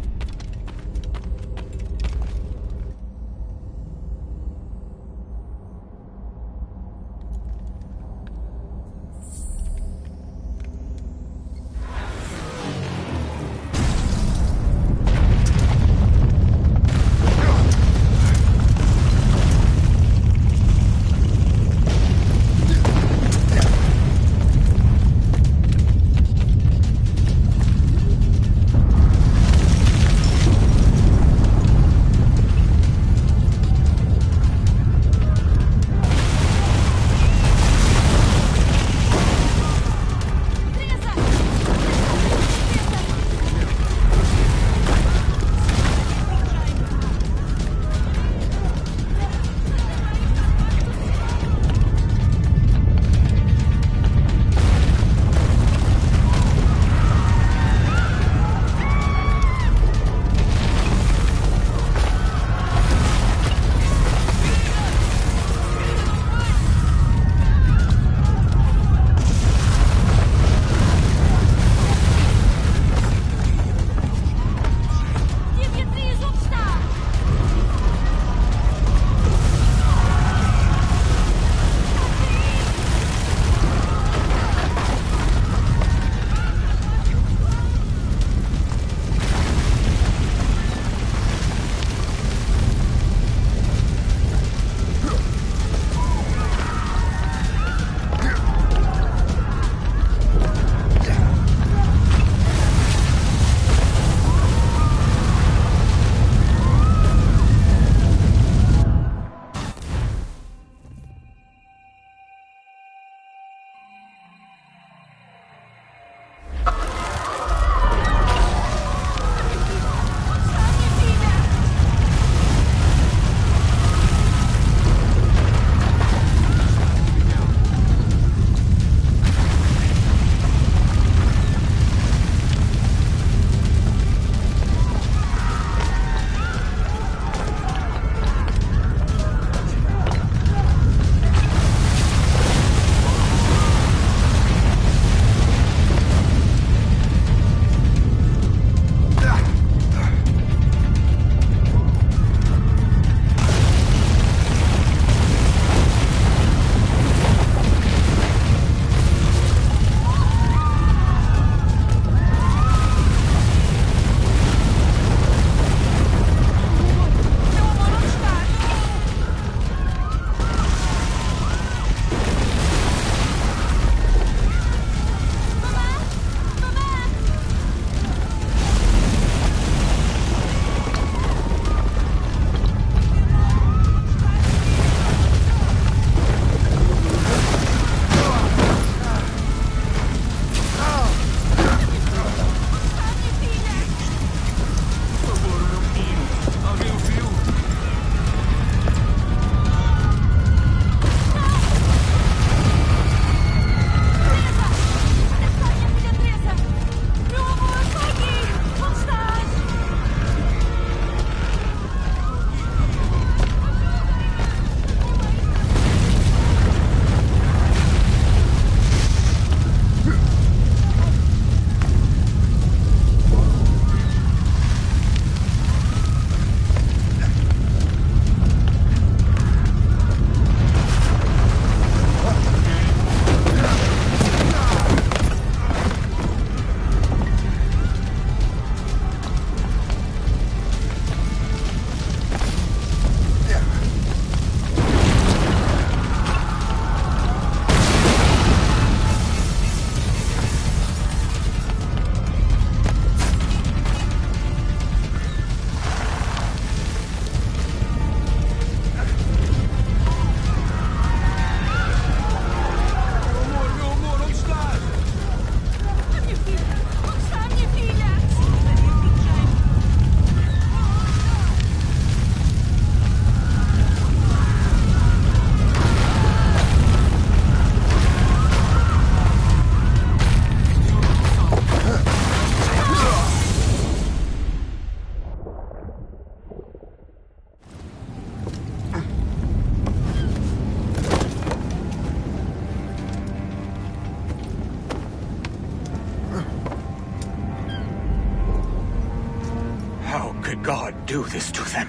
God do this to them?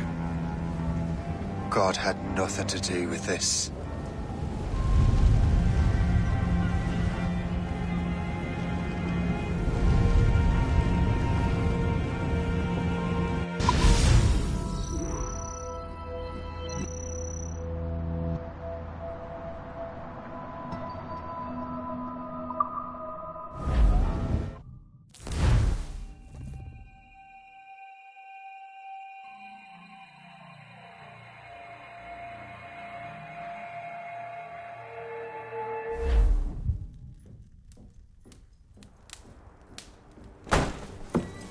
God had nothing to do with this.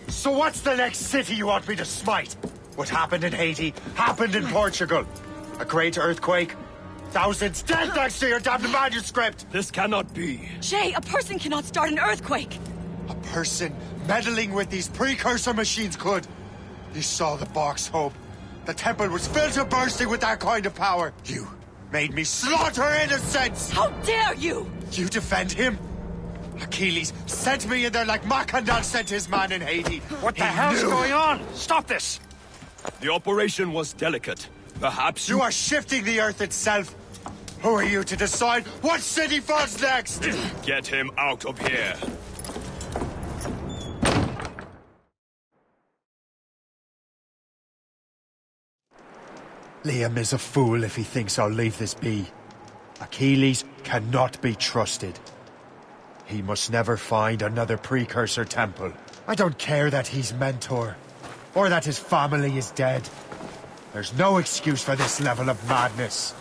So what's the next city you want me to smite? What happened in Haiti happened in Portugal. A great earthquake. Thousands dead thanks to your damned manuscript! This cannot be. Jay, a person cannot start an earthquake! A person meddling with these precursor machines could. You saw the box, Hope. The temple was filled to bursting with that kind of power. You made me slaughter innocents! How dare you! You defend him? Achilles sent me in there like Macandal sent his man in Haiti. What the hell's going on? Stop this! The operation was delicate. Perhaps you are shifting the earth itself. Who are you to decide what city falls next? Get him out of here. Liam is a fool if he thinks I'll leave this be. Achilles cannot be trusted. He must never find another precursor temple. I don't care that he's mentor, or that his family is dead. There's no excuse for this level of madness.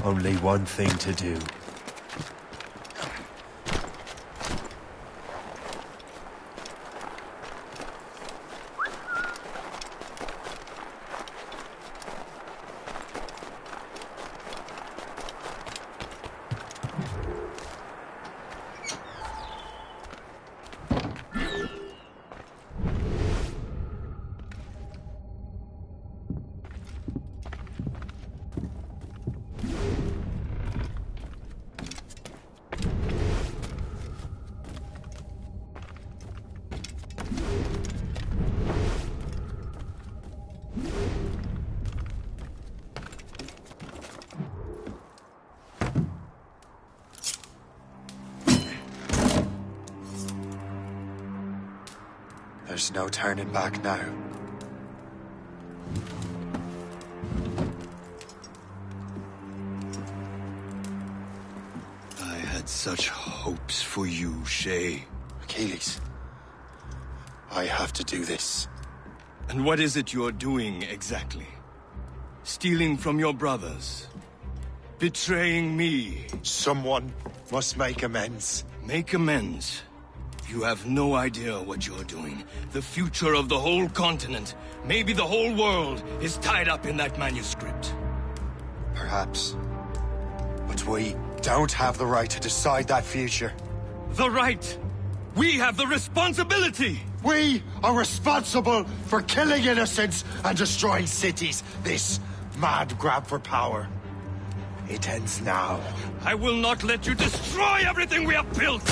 Only one thing to do. There's no turning back now. I had such hopes for you, Shay. Achilles, I have to do this. And what is it you're doing exactly? Stealing from your brothers? Betraying me? Someone must make amends. Make amends? You have no idea what you're doing. The future of the whole continent, maybe the whole world, is tied up in that manuscript. Perhaps. But we don't have the right to decide that future. The right! We have the responsibility! We are responsible for killing innocents and destroying cities. This mad grab for power. It ends now. I will not let you destroy everything we have built!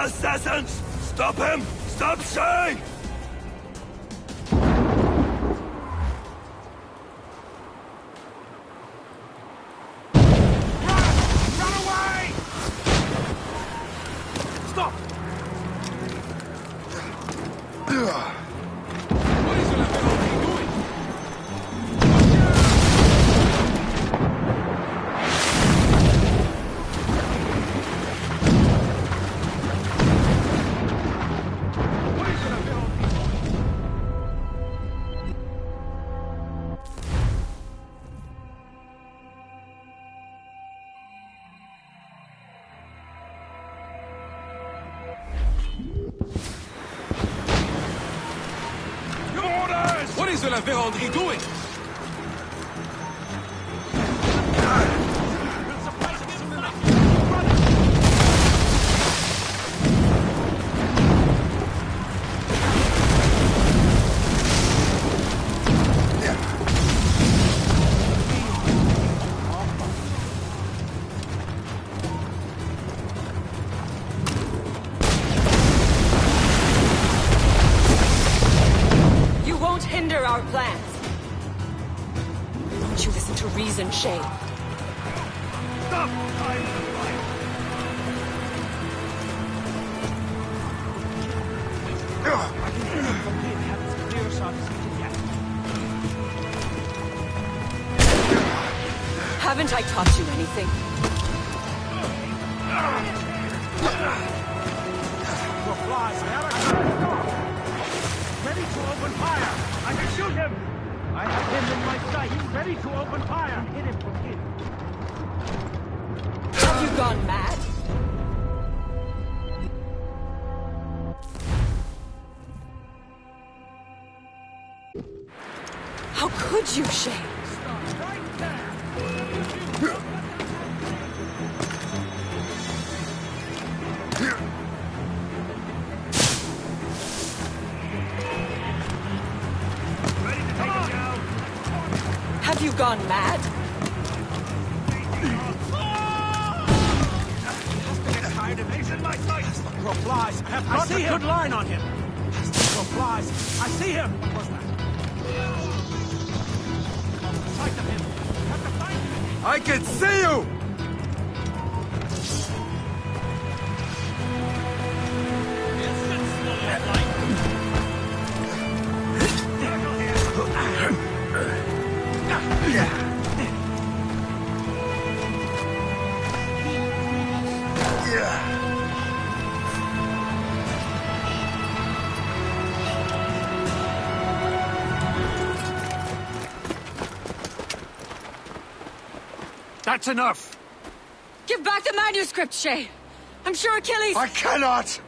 Assassins! Stop him! Stop Shay! Run away! Stop! que la Vérandrie doing? Our plans. Don't you listen to reason, Shay. Stop! Haven't I taught you anything? For flies, ready to open fire! I can shoot him! I have him in my sight. He's ready to open fire. Hit him from here. Have you gone mad? How could you, Shay? Have you gone mad? For flies, I have got a good line on him. For flies, I see him. What was that? Sight of him. Have to find him. I can see you! That's enough! Give back the manuscript, Shay! I'm sure Achilles... I cannot!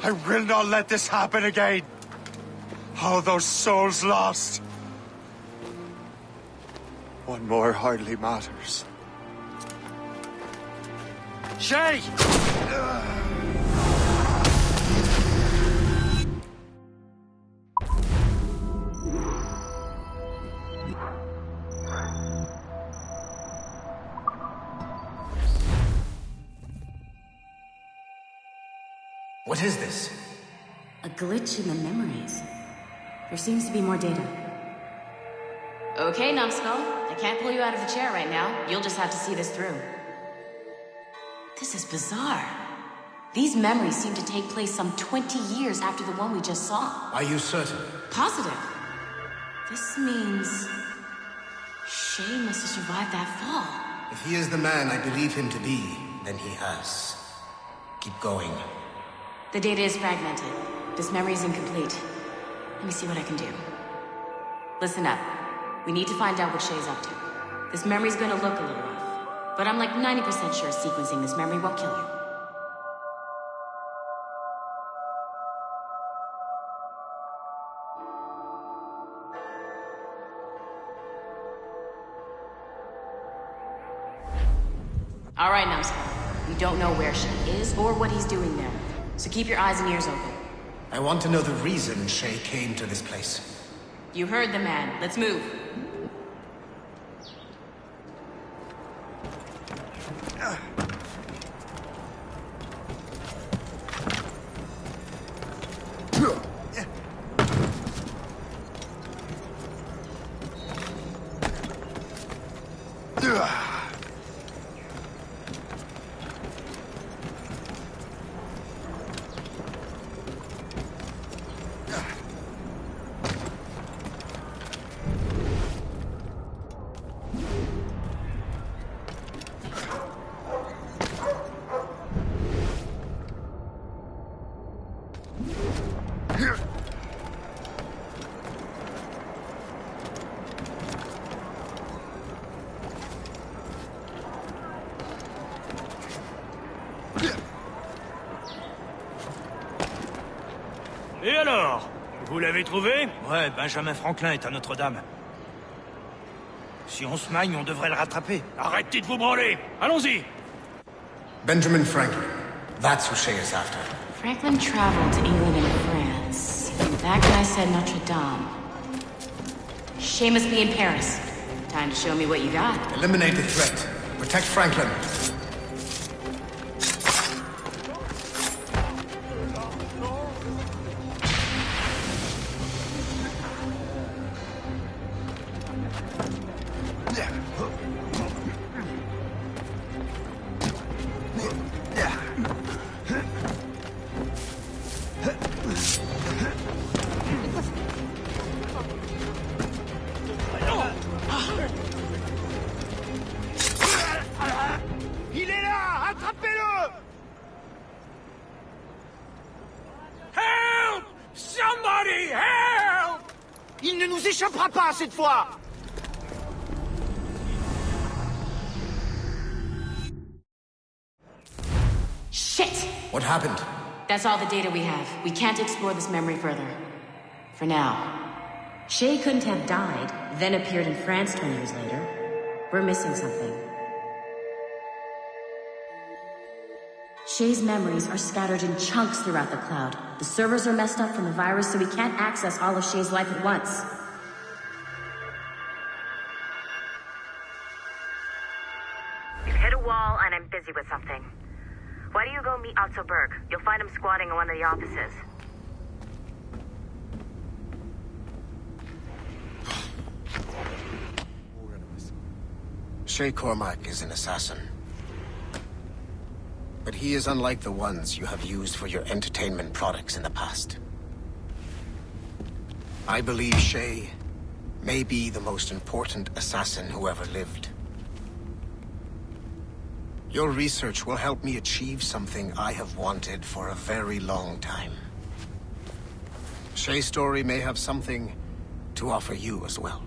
I will not let this happen again! Oh, those souls lost! One more hardly matters. Shay! What is this? A glitch in the memories. There seems to be more data. Okay, Numbskull. I can't pull you out of the chair right now. You'll just have to see this through. This is bizarre. These memories seem to take place some 20 years after the one we just saw. Are you certain? Positive. This means... Shay must have survived that fall. If he is the man I believe him to be, then he has. Keep going. The data is fragmented. This memory is incomplete. Let me see what I can do. Listen up. We need to find out what Shay's up to. This memory's gonna look a little rough, but I'm like 90% sure sequencing this memory won't kill you. All right, Numbskull. We don't know where Shay is or what he's doing there. So keep your eyes and ears open. I want to know the reason Shay came to this place. You heard the man. Let's move. Vous l'avez trouvé? Ouais, Benjamin Franklin est à Notre-Dame. Si on se magne, on devrait le rattraper. Arrêtez de vous branler! Allons-y! Benjamin Franklin. That's who Shay is after. Franklin traveled to England and France. That guy said Notre Dame. Shay must be in Paris. Time to show me what you got. Eliminate the threat. Protect Franklin. Il est là! Attrapez-le! Help! Somebody help! Il ne nous échappera pas cette fois! Shit! What happened? That's all the data we have. We can't explore this memory further. For now. Shay couldn't have died, then appeared in France 20 years later. We're missing something. Shay's memories are scattered in chunks throughout the cloud. The servers are messed up from the virus, so we can't access all of Shay's life at once. You've hit a wall, and I'm busy with something. Why don't you go meet Otto Berg? You'll find him squatting in one of the offices. Shay Cormac is an assassin. But he is unlike the ones you have used for your entertainment products in the past. I believe Shay may be the most important assassin who ever lived. Your research will help me achieve something I have wanted for a very long time. Shay's story may have something to offer you as well.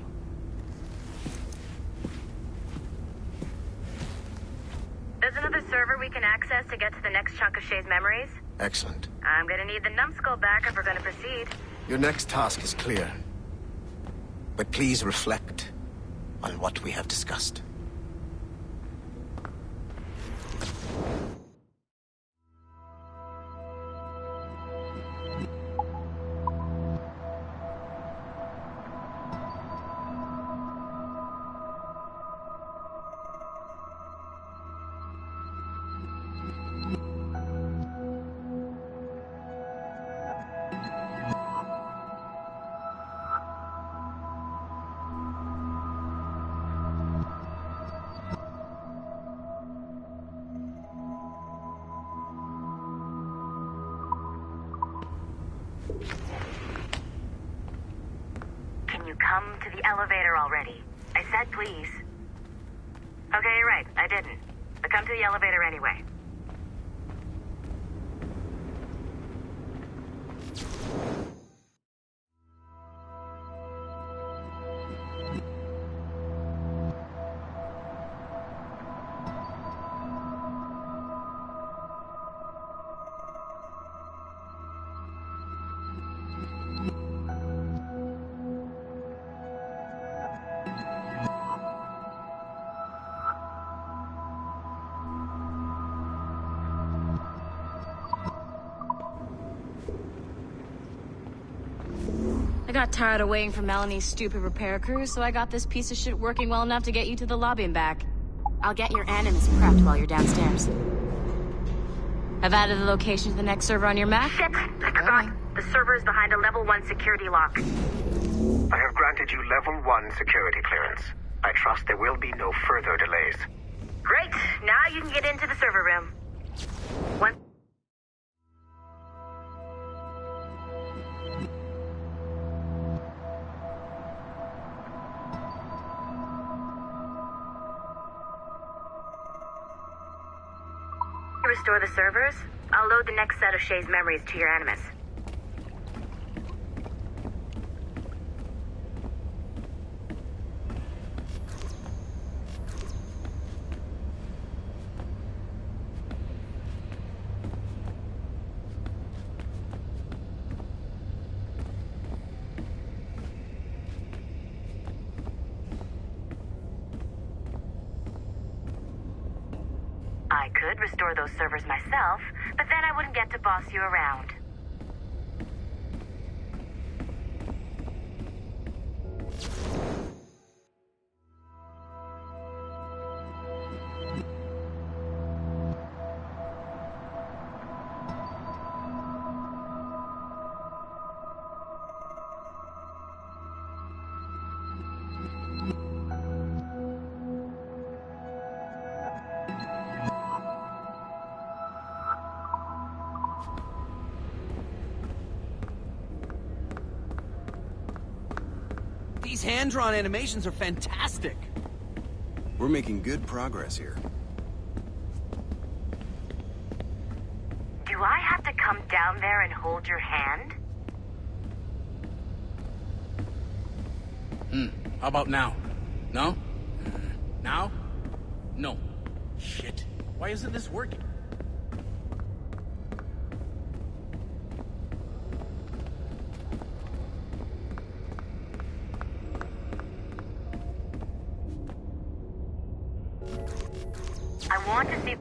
There's another server we can access to get to the next chunk of Shay's memories. Excellent. I'm gonna need the numbskull back if we're gonna proceed. Your next task is clear. But please reflect on what we have discussed. Can you come to the elevator already? I said please. Okay, you're right. I didn't. But come to the elevator anyway. I got tired of waiting for Melanie's stupid repair crew, so I got this piece of shit working well enough to get you to the lobby and back. I'll get your Animus prepped while you're downstairs. I've added the location to the next server on your map. Shit! I forgot. The server is behind a level 1 security lock. I have granted you level 1 security clearance. I trust there will be no further delays. Great! Now you can get into the server room. Once you restore the servers, I'll load the next set of Shay's memories to your Animus. could restore those servers myself, but then I wouldn't get to boss you around. These hand-drawn animations are fantastic. We're making good progress here. Do I have to come down there and hold your hand? How about now? No? Now? No. Shit. Why isn't this working? I want to see...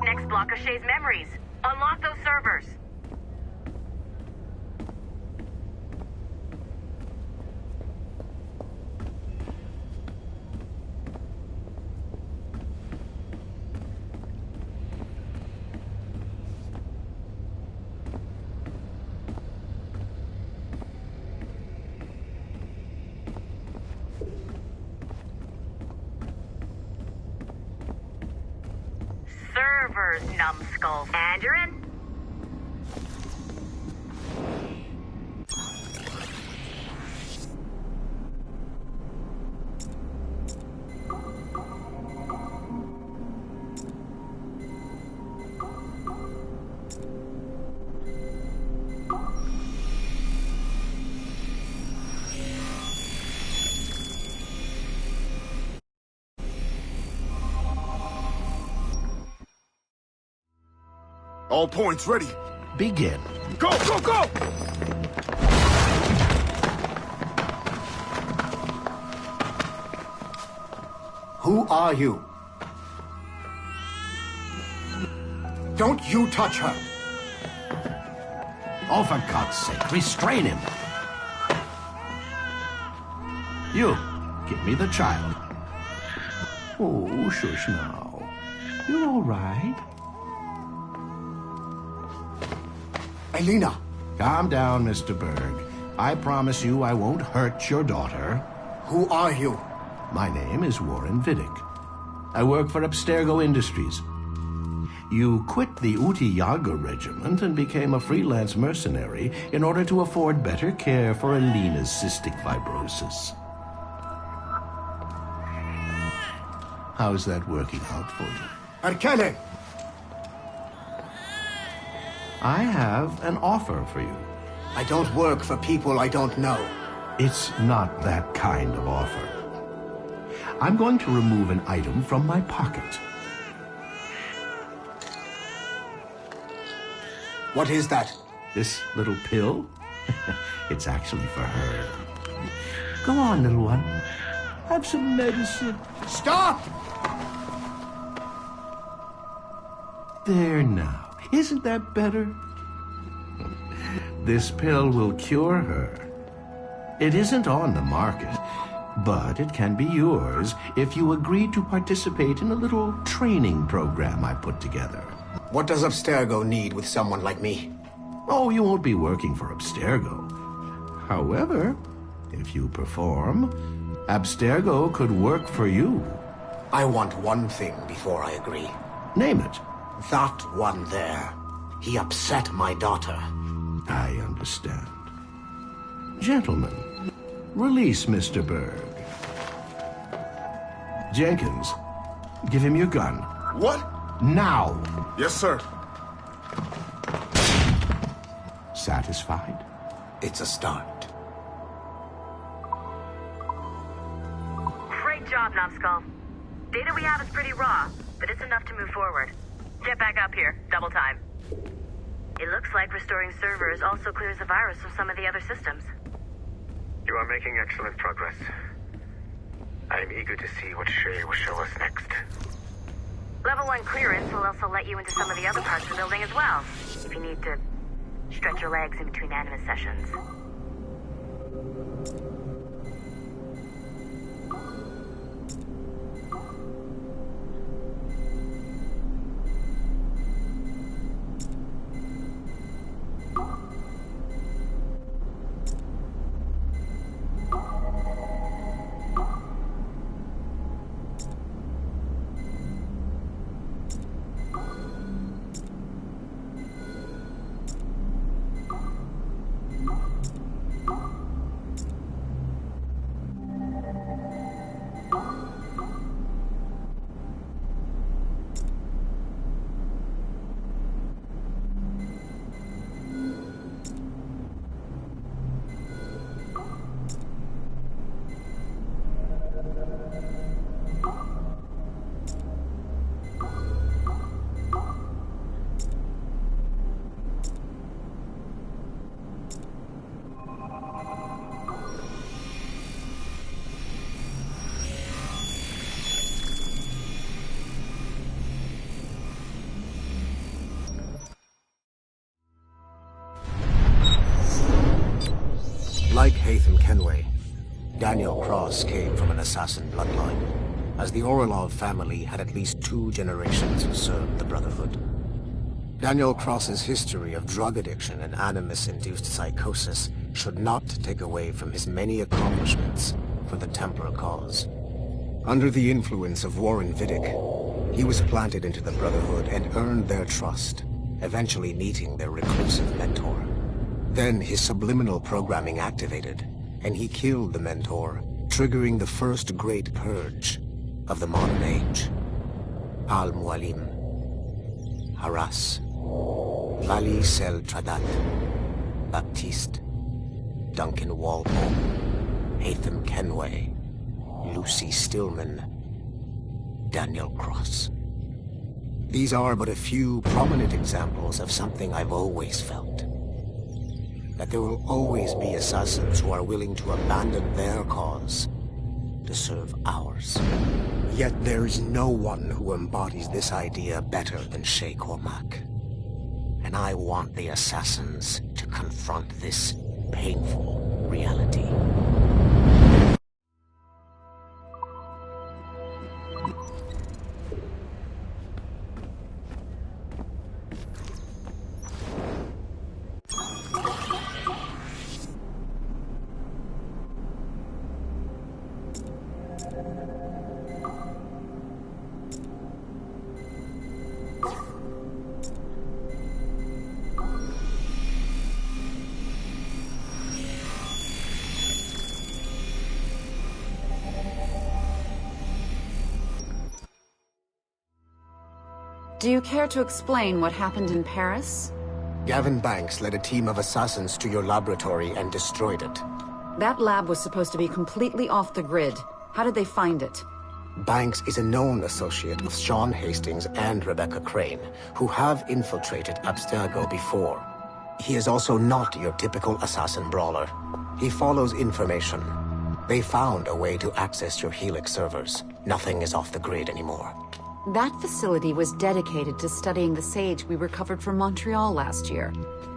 Next block of Shay's memories. Unlock those servers. Servers, numbskull. And you're in. All points ready. Begin. Go, go, go! Who are you? Don't you touch her! Oh, for God's sake, restrain him. You, give me the child. Oh, shush now. You're all right. Elena! Calm down, Mr. Berg. I promise you I won't hurt your daughter. Who are you? My name is Warren Vidic. I work for Abstergo Industries. You quit the Uti Yaga regiment and became a freelance mercenary in order to afford better care for Elena's cystic fibrosis. How's that working out for you? Arkele! I have an offer for you. I don't work for people I don't know. It's not that kind of offer. I'm going to remove an item from my pocket. What is that? This little pill? It's actually for her. Go on, little one. Have some medicine. Stop! There now. Isn't that better? This pill will cure her. It isn't on the market, but it can be yours if you agree to participate in a little training program I put together. What does Abstergo need with someone like me? Oh, you won't be working for Abstergo. However, if you perform, Abstergo could work for you. I want one thing before I agree. Name it. That one there. He upset my daughter. I understand. Gentlemen, release Mr. Berg. Jenkins, give him your gun. What? Now! Yes, sir. Satisfied? It's a start. Great job, numbskull. Data we have is pretty raw, but it's enough to move forward. Get back up here. Double time. It looks like restoring servers also clears the virus from some of the other systems. You are making excellent progress. I am eager to see what Shay will show us next. Level 1 clearance will also let you into some of the other parts of the building as well, if you need to stretch your legs in between Animus sessions. Like Haytham Kenway, Daniel Cross came from an assassin bloodline, as the Orlov family had at least 2 generations who served the Brotherhood. Daniel Cross's history of drug addiction and Animus-induced psychosis should not take away from his many accomplishments for the Templar cause. Under the influence of Warren Vidic, he was planted into the Brotherhood and earned their trust, eventually meeting their reclusive mentor. Then his subliminal programming activated, and he killed the mentor, triggering the first great purge of the modern age. Al-Mualim, Haras, Vali Sel Tradat, Baptiste, Duncan Walpole, Haytham Kenway, Lucy Stillman, Daniel Cross. These are but a few prominent examples of something I've always felt. That there will always be assassins who are willing to abandon their cause to serve ours. Yet there is no one who embodies this idea better than Shay Cormac. And I want the assassins to confront this painful reality. Do you care to explain what happened in Paris? Gavin Banks led a team of assassins to your laboratory and destroyed it. That lab was supposed to be completely off the grid. How did they find it? Banks is a known associate of Sean Hastings and Rebecca Crane, who have infiltrated Abstergo before. He is also not your typical assassin brawler. He follows information. They found a way to access your Helix servers. Nothing is off the grid anymore. That facility was dedicated to studying the sage we recovered from Montreal last year.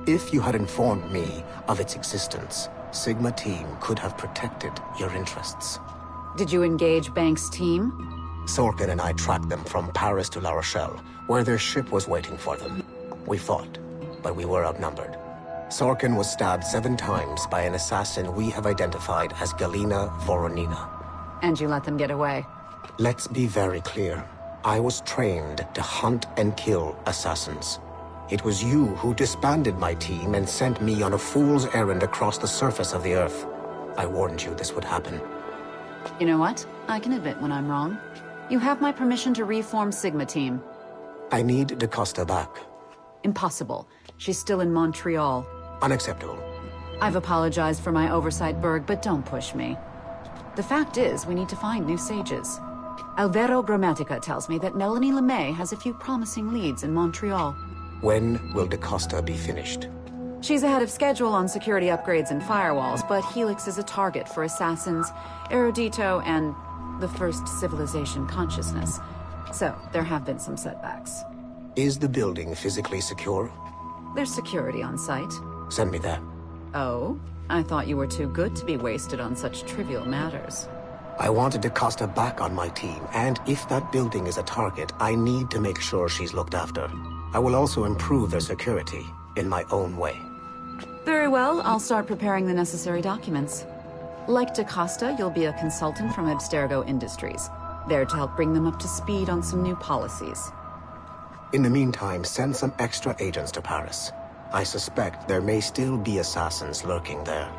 If you had informed me of its existence, Sigma Team could have protected your interests. Did you engage Banks' team? Sorkin and I tracked them from Paris to La Rochelle, where their ship was waiting for them. We fought, but we were outnumbered. Sorkin was stabbed 7 times by an assassin we have identified as Galina Voronina. And you let them get away? Let's be very clear. I was trained to hunt and kill assassins. It was you who disbanded my team and sent me on a fool's errand across the surface of the Earth. I warned you this would happen. You know what? I can admit when I'm wrong. You have my permission to reform Sigma Team. I need DaCosta back. Impossible. She's still in Montreal. Unacceptable. I've apologized for my oversight, Berg, but don't push me. The fact is, we need to find new sages. Alvaro Grammatica tells me that Melanie LeMay has a few promising leads in Montreal. When will DaCosta be finished? She's ahead of schedule on security upgrades and firewalls, but Helix is a target for assassins, Erudito, and the First Civilization consciousness. So, there have been some setbacks. Is the building physically secure? There's security on site. Send me that. Oh? I thought you were too good to be wasted on such trivial matters. I wanted DaCosta back on my team, and if that building is a target, I need to make sure she's looked after. I will also improve their security in my own way. Very well, I'll start preparing the necessary documents. Like DaCosta, you'll be a consultant from Abstergo Industries, there to help bring them up to speed on some new policies. In the meantime, send some extra agents to Paris. I suspect there may still be assassins lurking there.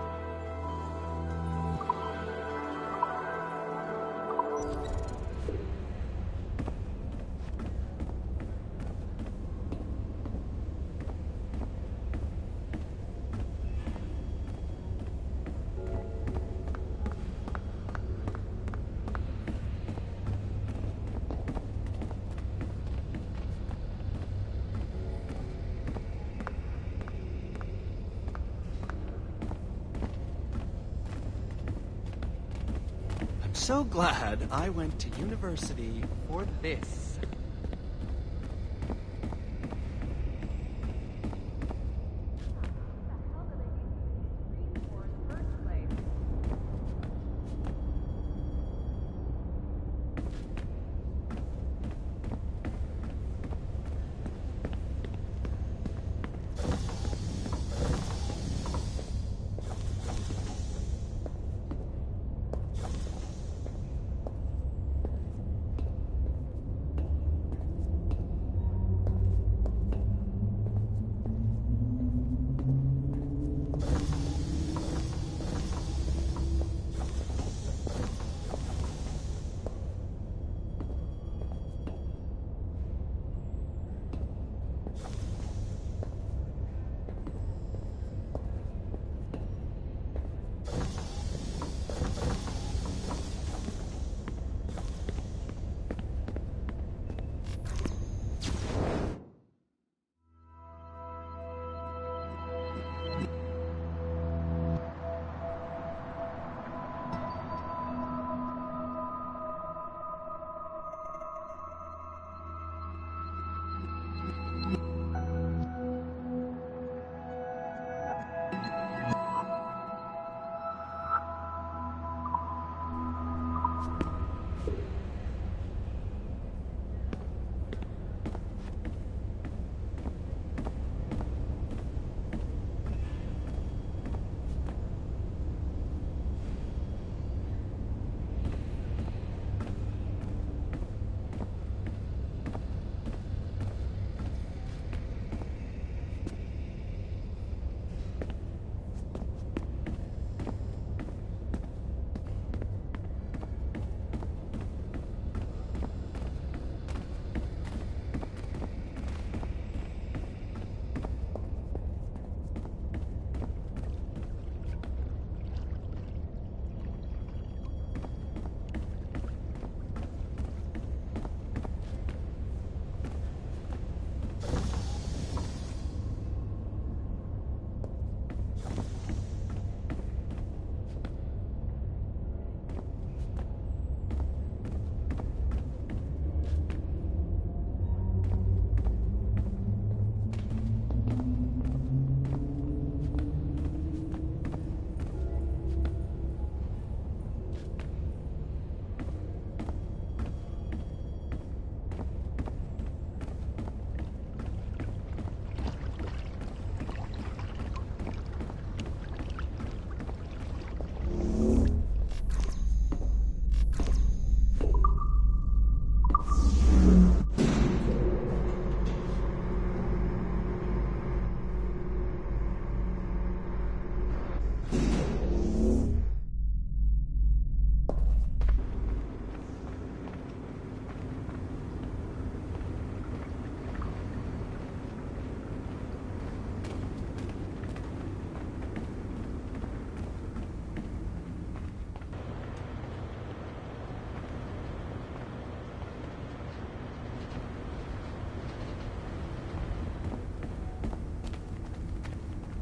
So glad I went to university for this.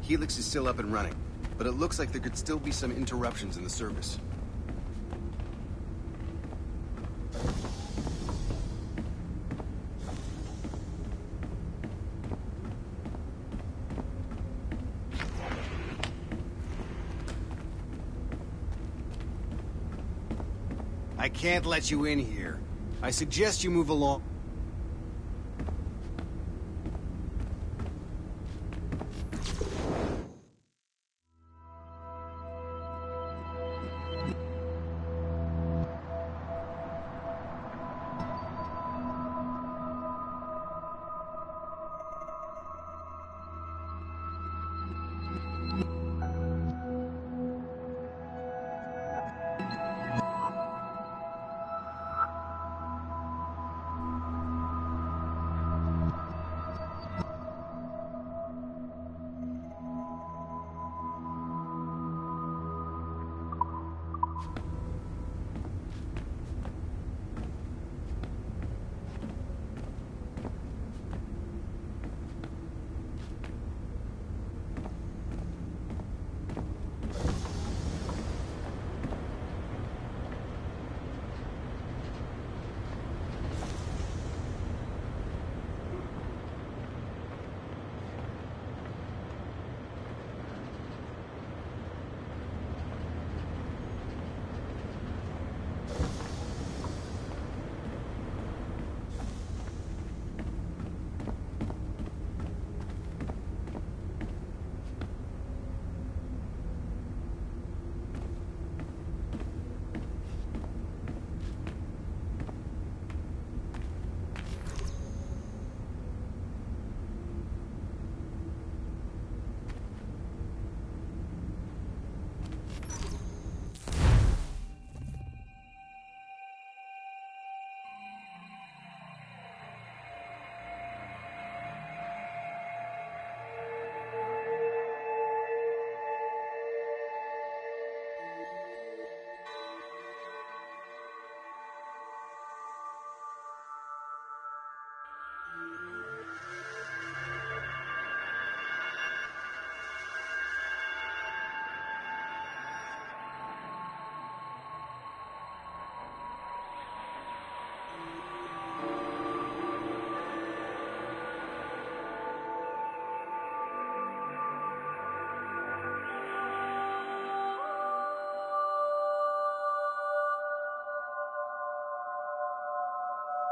Helix is still up and running, but it looks like there could still be some interruptions in the service. I can't let you in here. I suggest you move along.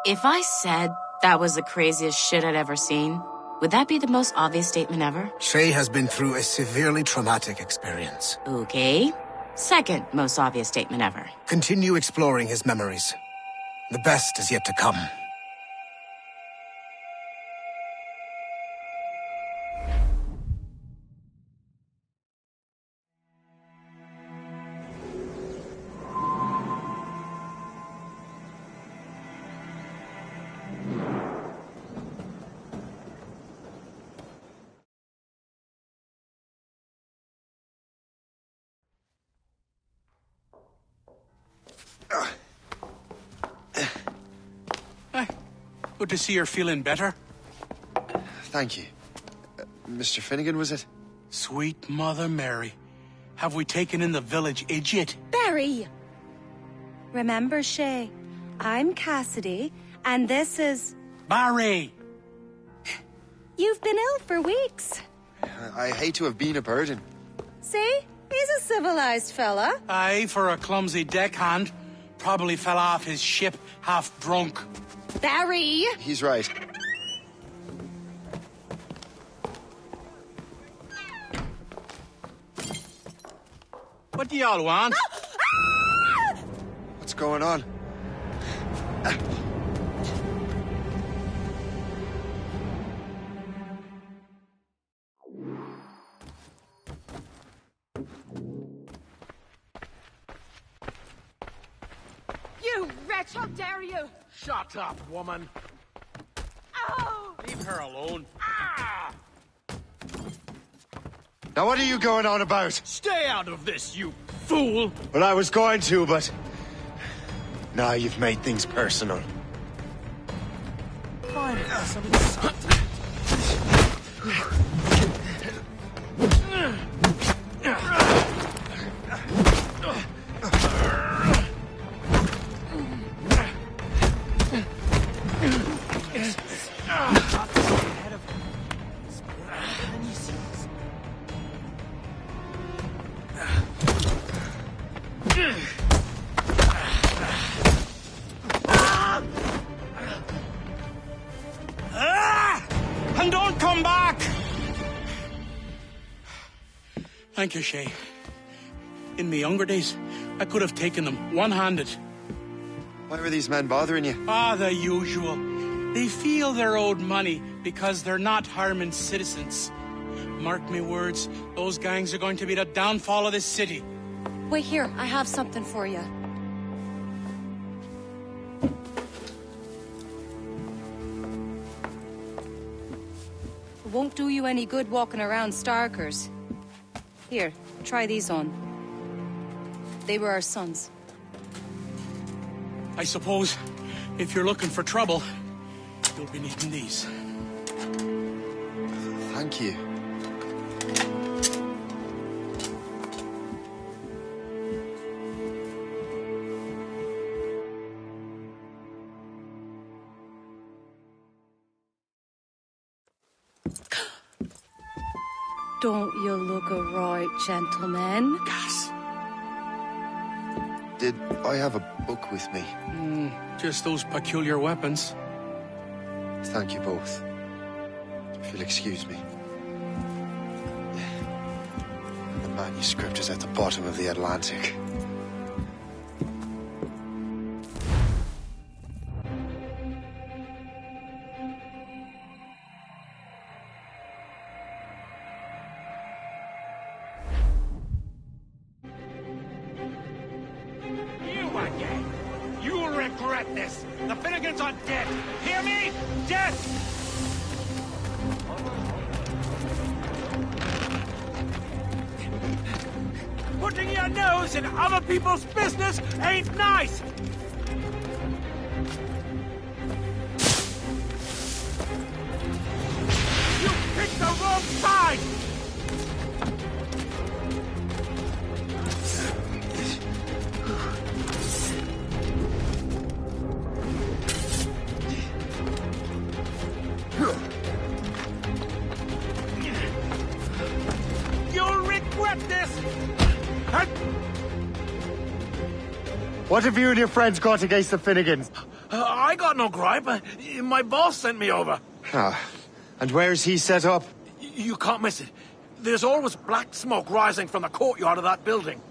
If I said that was the craziest shit I'd ever seen, would that be the most obvious statement ever? Shay has been through a severely traumatic experience. Okay. Second most obvious statement ever. Continue exploring his memories. The best is yet to come. Good to see you're feeling better. Thank you. Mr. Finnegan, was it? Sweet Mother Mary. Have we taken in the village idiot? Barry! Remember, Shay, I'm Cassidy, and this is... Barry! You've been ill for weeks. I hate to have been a burden. See? He's a civilized fella. Aye, for a clumsy deckhand. Probably fell off his ship half drunk. Barry! He's right. What do y'all want? What's going on? You wretch! How dare you! Shut up, woman. Ow! Leave her alone. Now what are you going on about? Stay out of this, you fool! Well, I was going to, but... Now you've made things personal. Fine, some Thank you, Shay. In my younger days, I could have taken them one-handed. Why were these men bothering you? Ah, the usual. They feel they're owed money because they're not harming citizens. Mark me words, those gangs are going to be the downfall of this city. Wait here, I have something for you. It won't do you any good walking around Starkers. Here, try these on. They were our sons. I suppose, if you're looking for trouble, you'll be needing these. Thank you. Don't you look a right gentleman? Cass. Did I have a book with me? Just those peculiar weapons. Thank you both. If you'll excuse me. The manuscript is at the bottom of the Atlantic. You'll regret this. The Finnegans are dead. Hear me? Dead! Putting your nose in other people's business ain't nice! You picked the wrong side! You'll regret this! What have you and your friends got against the Finnegans? I got no gripe. My boss sent me over. Ah, and where's he set up? You can't miss it. There's always black smoke rising from the courtyard of that building.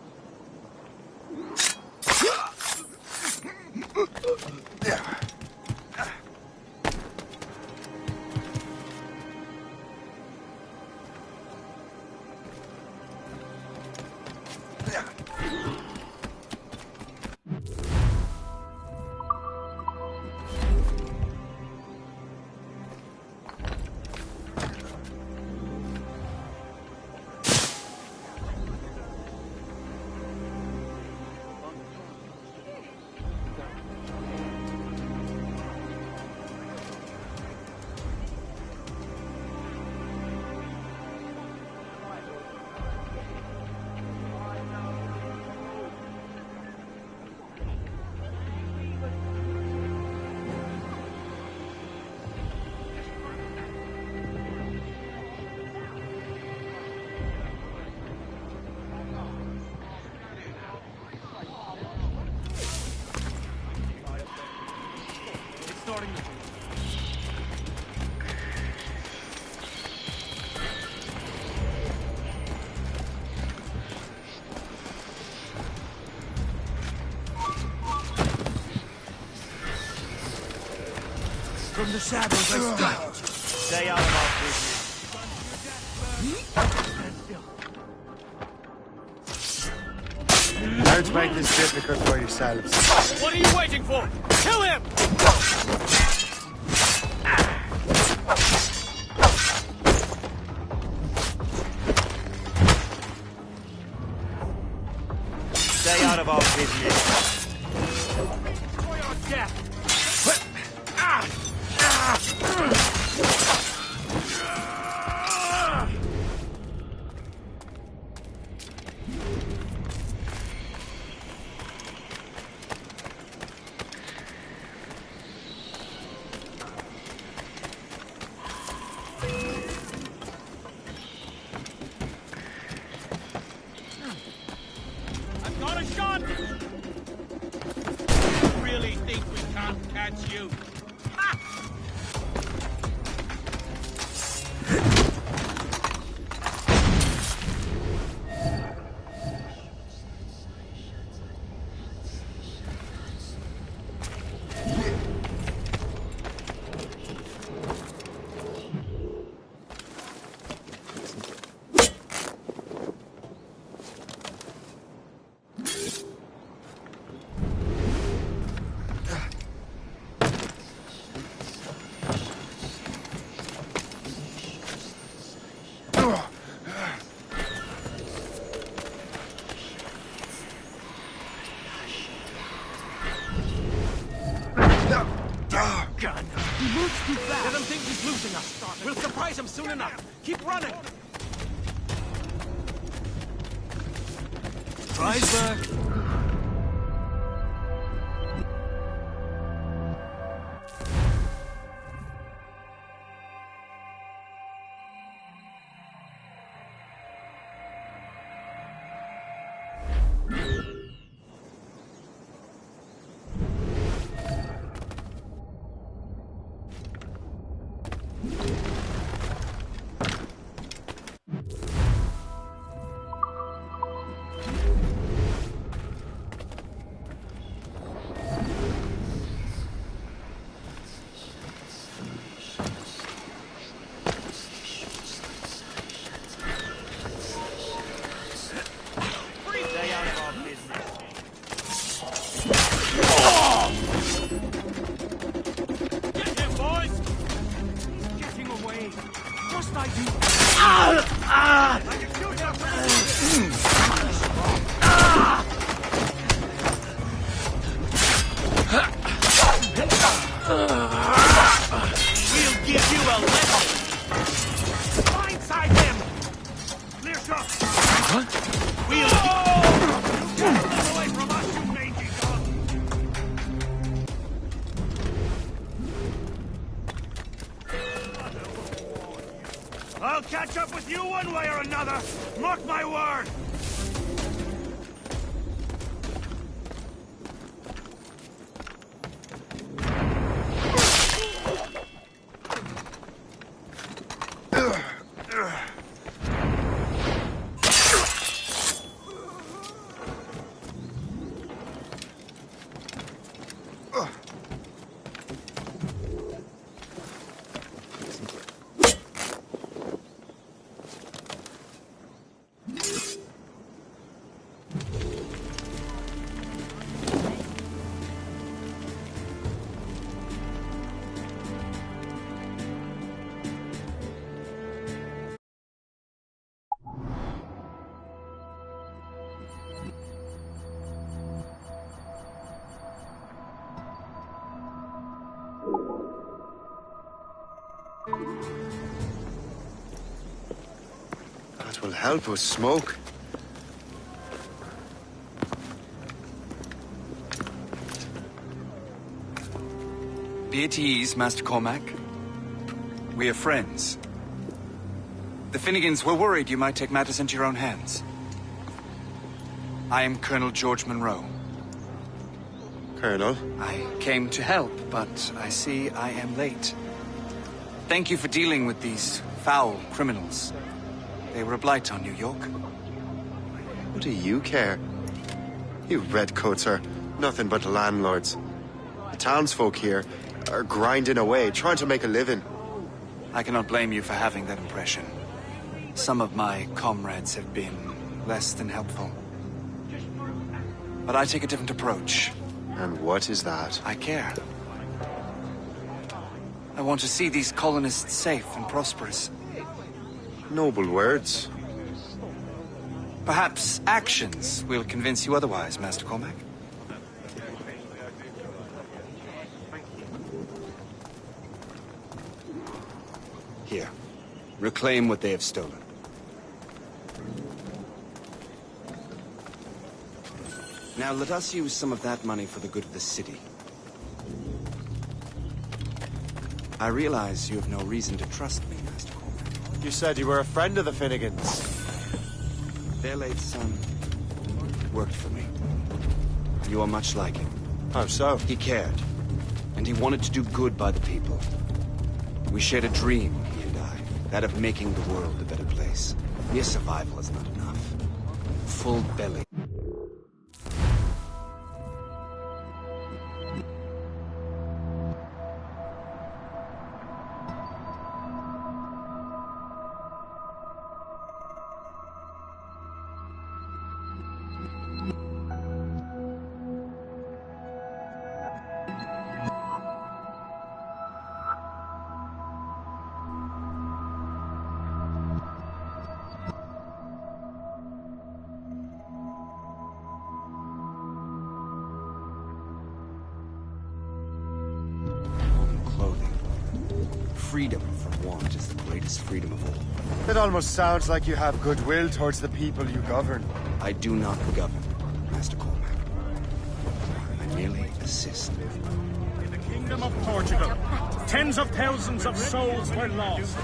From the shadows, I strike at you. Stay out of our business. Don't make this difficult for yourselves. What are you waiting for? Kill him! Stay out of our business. For your death! I've got a shot! soon enough. Keep running. Freisberg! I'll catch up with you one way or another! Mark my word! That will help us smoke. Be at ease, Master Cormac. We are friends. The Finnegans were worried you might take matters into your own hands. I am Colonel George Monroe. Colonel? I came to help, but I see I am late. Thank you for dealing with these foul criminals. They were a blight on New York. What do you care? You redcoats are nothing but landlords. The townsfolk here are grinding away, trying to make a living. I cannot blame you for having that impression. Some of my comrades have been less than helpful. But I take a different approach. And what is that? I care. I want to see these colonists safe and prosperous. Noble words. Perhaps actions will convince you otherwise, Master Cormac. Here. Reclaim what they have stolen. Now let us use some of that money for the good of the city. I realize you have no reason to trust me, Master Cormac. You said you were a friend of the Finnegans. Their late son worked for me. You are much like him. How so? He cared, and he wanted to do good by the people. We shared a dream, he and I, that of making the world a better place. Mere survival is not enough. Full belly. freedom from want is the greatest freedom of all. It almost sounds like you have goodwill towards the people you govern. I do not govern, Master Cormac. I merely assist. In the Kingdom of Portugal, tens of thousands of souls were lost.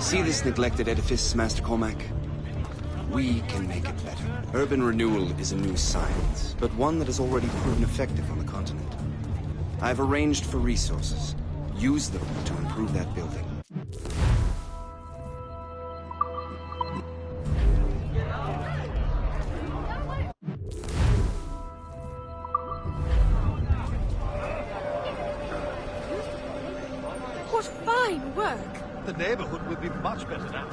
See this neglected edifice, Master Cormac? We can make it better. Urban renewal is a new science, but one that has already proven effective on the continent. I've arranged for resources. Use them to improve that building. What fine work! The neighborhood will be much better now.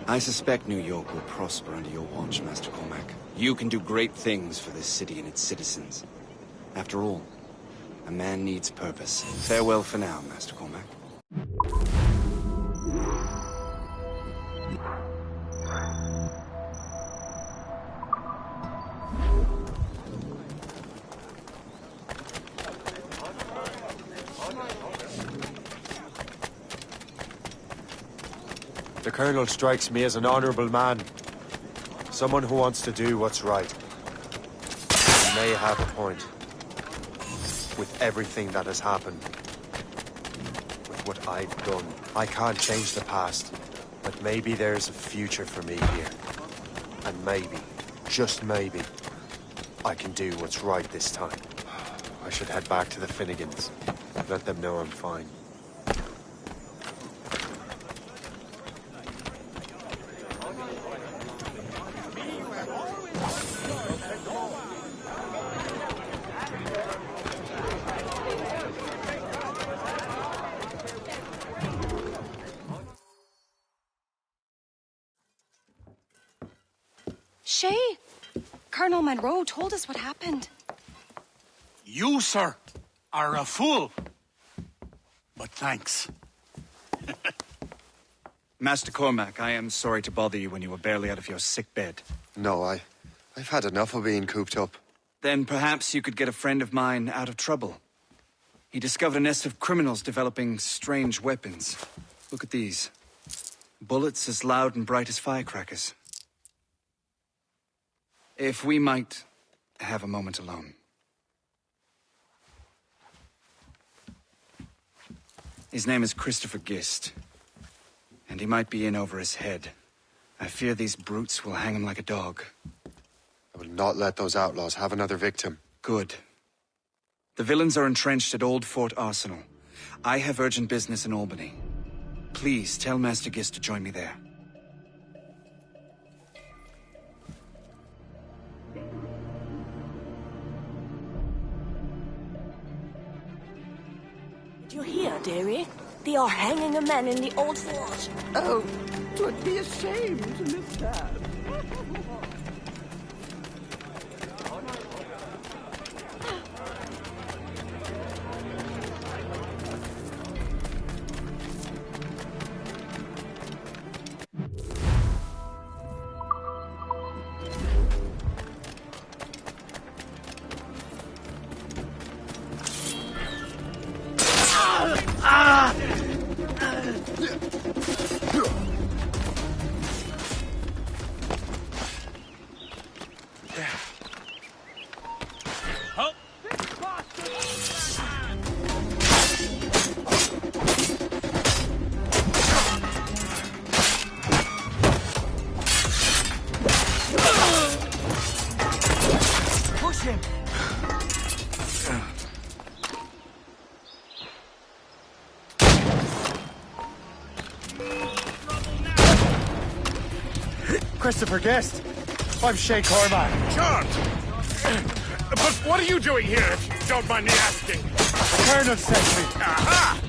I suspect New York will prosper under your watch, Master Cormac. You can do great things for this city and its citizens. After all, a man needs purpose. Farewell for now, Master Cormac. The Colonel strikes me as an honorable man. Someone who wants to do what's right. He may have a point. With everything that has happened. With what I've done. I can't change the past. But maybe there's a future for me here. And maybe, just maybe, I can do what's right this time. I should head back to the Finnegans. Let them know I'm fine. Shay, Colonel Monroe told us what happened. You, sir, are a fool. But thanks. Master Cormac, I am sorry to bother you when you were barely out of your sick bed. No, I've had enough of being cooped up. Then perhaps you could get a friend of mine out of trouble. He discovered a nest of criminals developing strange weapons. Look at these. Bullets as loud and bright as firecrackers. If we might have a moment alone. His name is Christopher Gist. And he might be in over his head. I fear these brutes will hang him like a dog. I will not let those outlaws have another victim. Good. The villains are entrenched at Old Fort Arsenal. I have urgent business in Albany. Please tell Master Gist to join me there. Did you hear, dearie? They are hanging a man in the old fort. Oh, 'twould be a shame to miss that. Christopher Guest. I'm Shay Cormac. John! But what are you doing here, if you don't mind me asking? The Colonel sent me. Aha!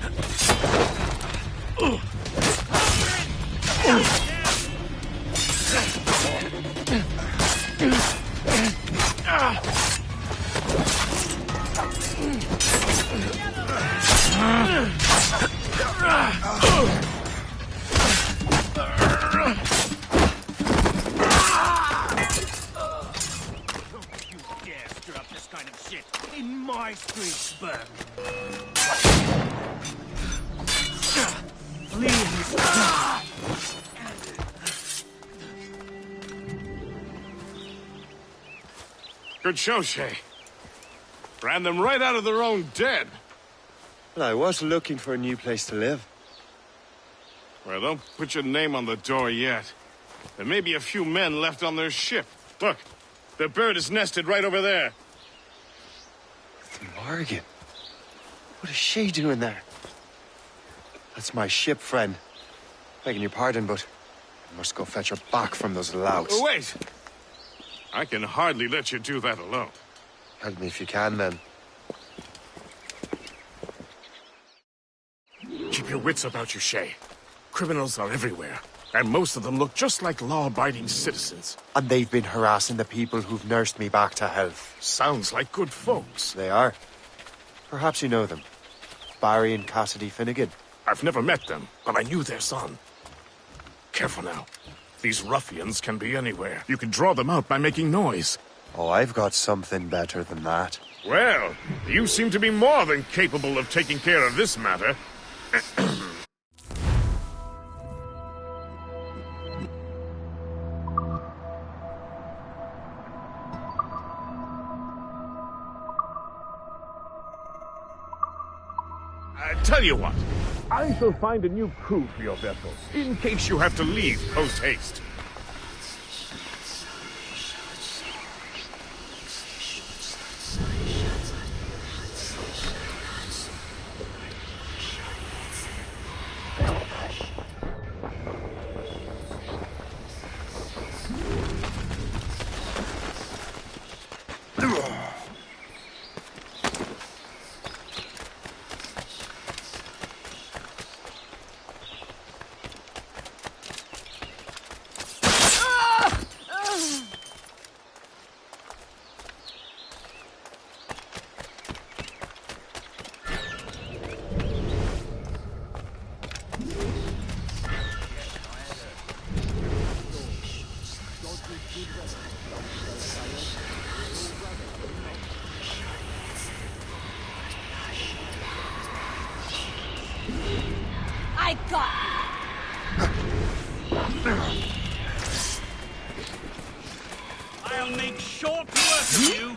In my streets, Ben. Good show, Shay. Ran them right out of their own den. Well, I was looking for a new place to live. Well, don't put your name on the door yet. There may be a few men left on their ship. Look, the bird is nested right over there. Morgan. What is she doing there? That's my ship, friend. Begging your pardon, but I must go fetch her back from those louts. Wait! I can hardly let you do that alone. Help me if you can, then. Keep your wits about you, Shay. Criminals are everywhere, and most of them look just like law-abiding citizens. And they've been harassing the people who've nursed me back to health. Sounds like good folks. They are. Perhaps you know them. Barry and Cassidy Finnegan. I've never met them, but I knew their son. Careful now. These ruffians can be anywhere. You can draw them out by making noise. Oh, I've got something better than that. Well, you seem to be more than capable of taking care of this matter. Tell you what, I shall find a new crew for your vessel, in case you have to leave post-haste. I got I'll make short work of you.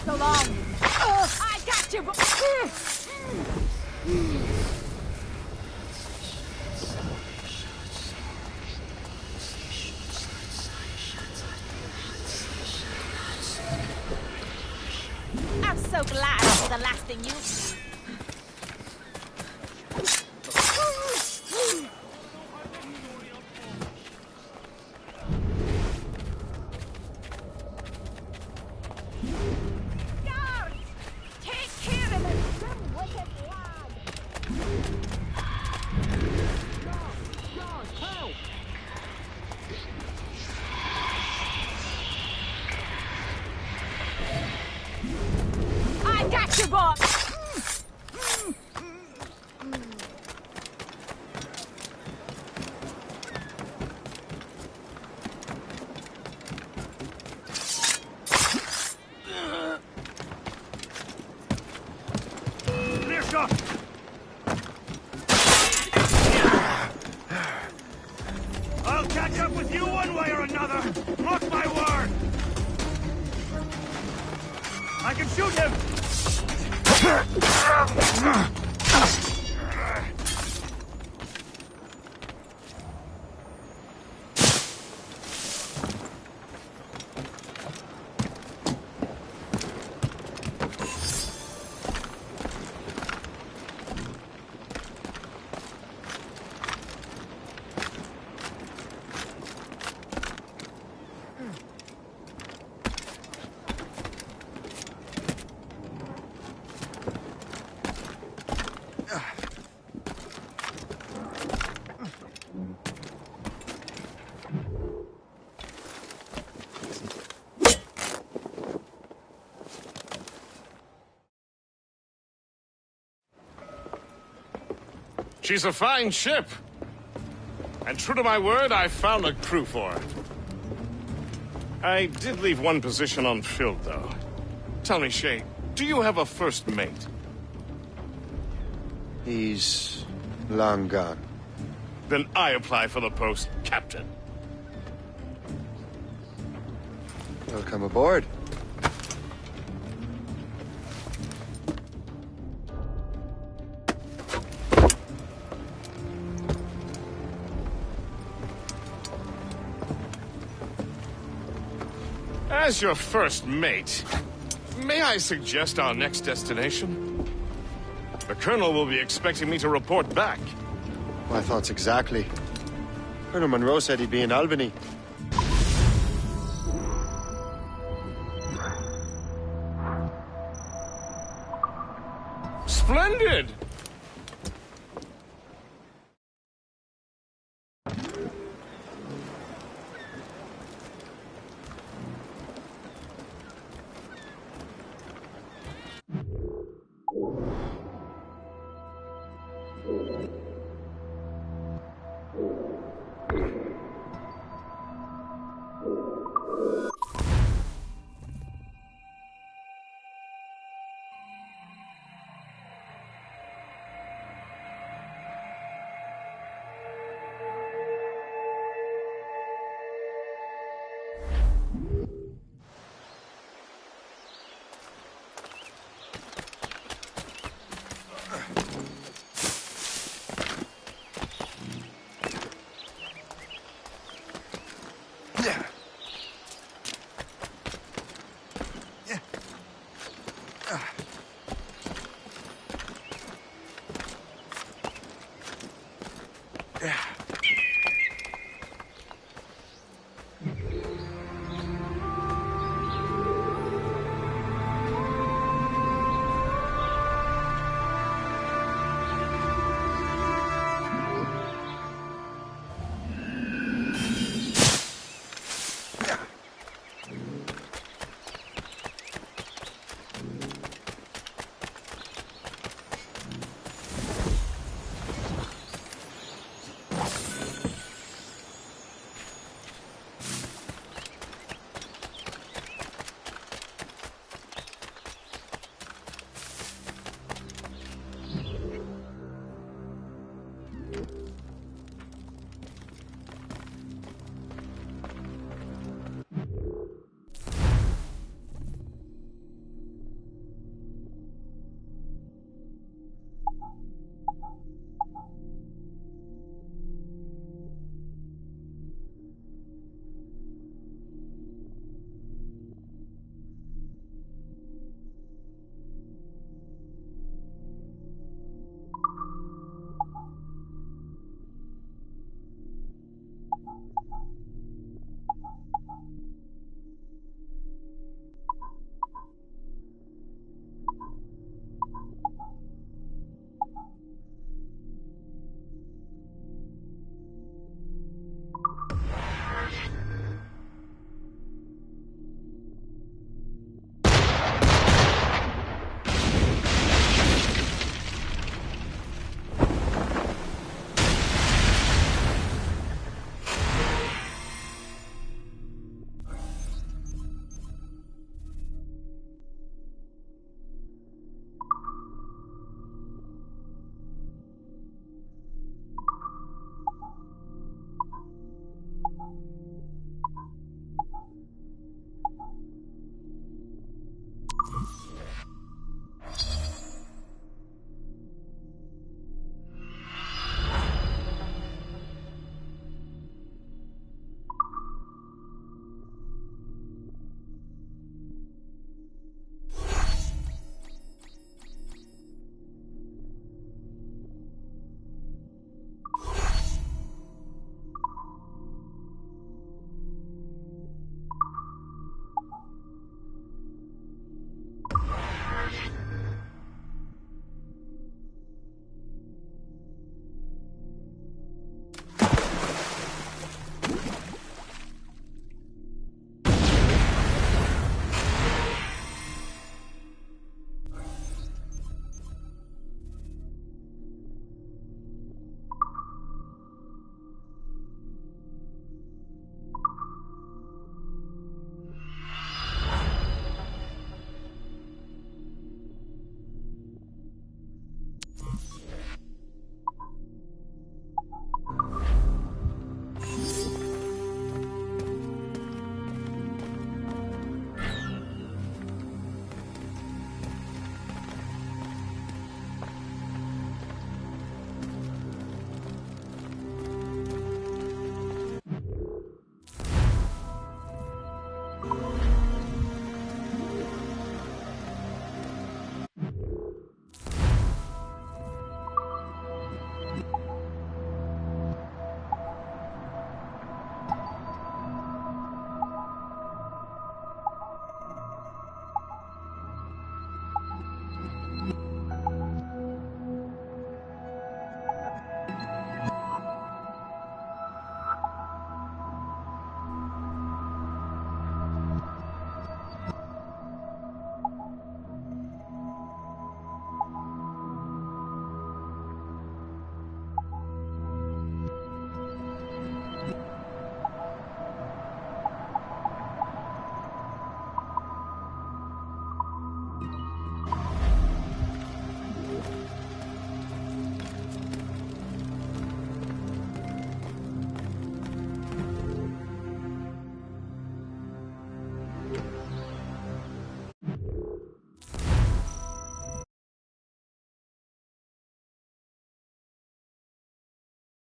so long. I got you. I'm so glad I'm the last thing you see. Guards! Take care of this dumb wicked lad! Guards, help! I got you, boy! Clear shot! I'll catch up with you one way or another! Mark my word! I can shoot him! She's a fine ship. And true to my word, I found a crew for her. I did leave one position unfilled, though. Tell me, Shay, do you have a first mate? He's long gone. Then I apply for the post, Captain. Welcome aboard. As your first mate, may I suggest our next destination? The Colonel will be expecting me to report back. My thoughts exactly. Colonel Monroe said he'd be in Albany. Splendid!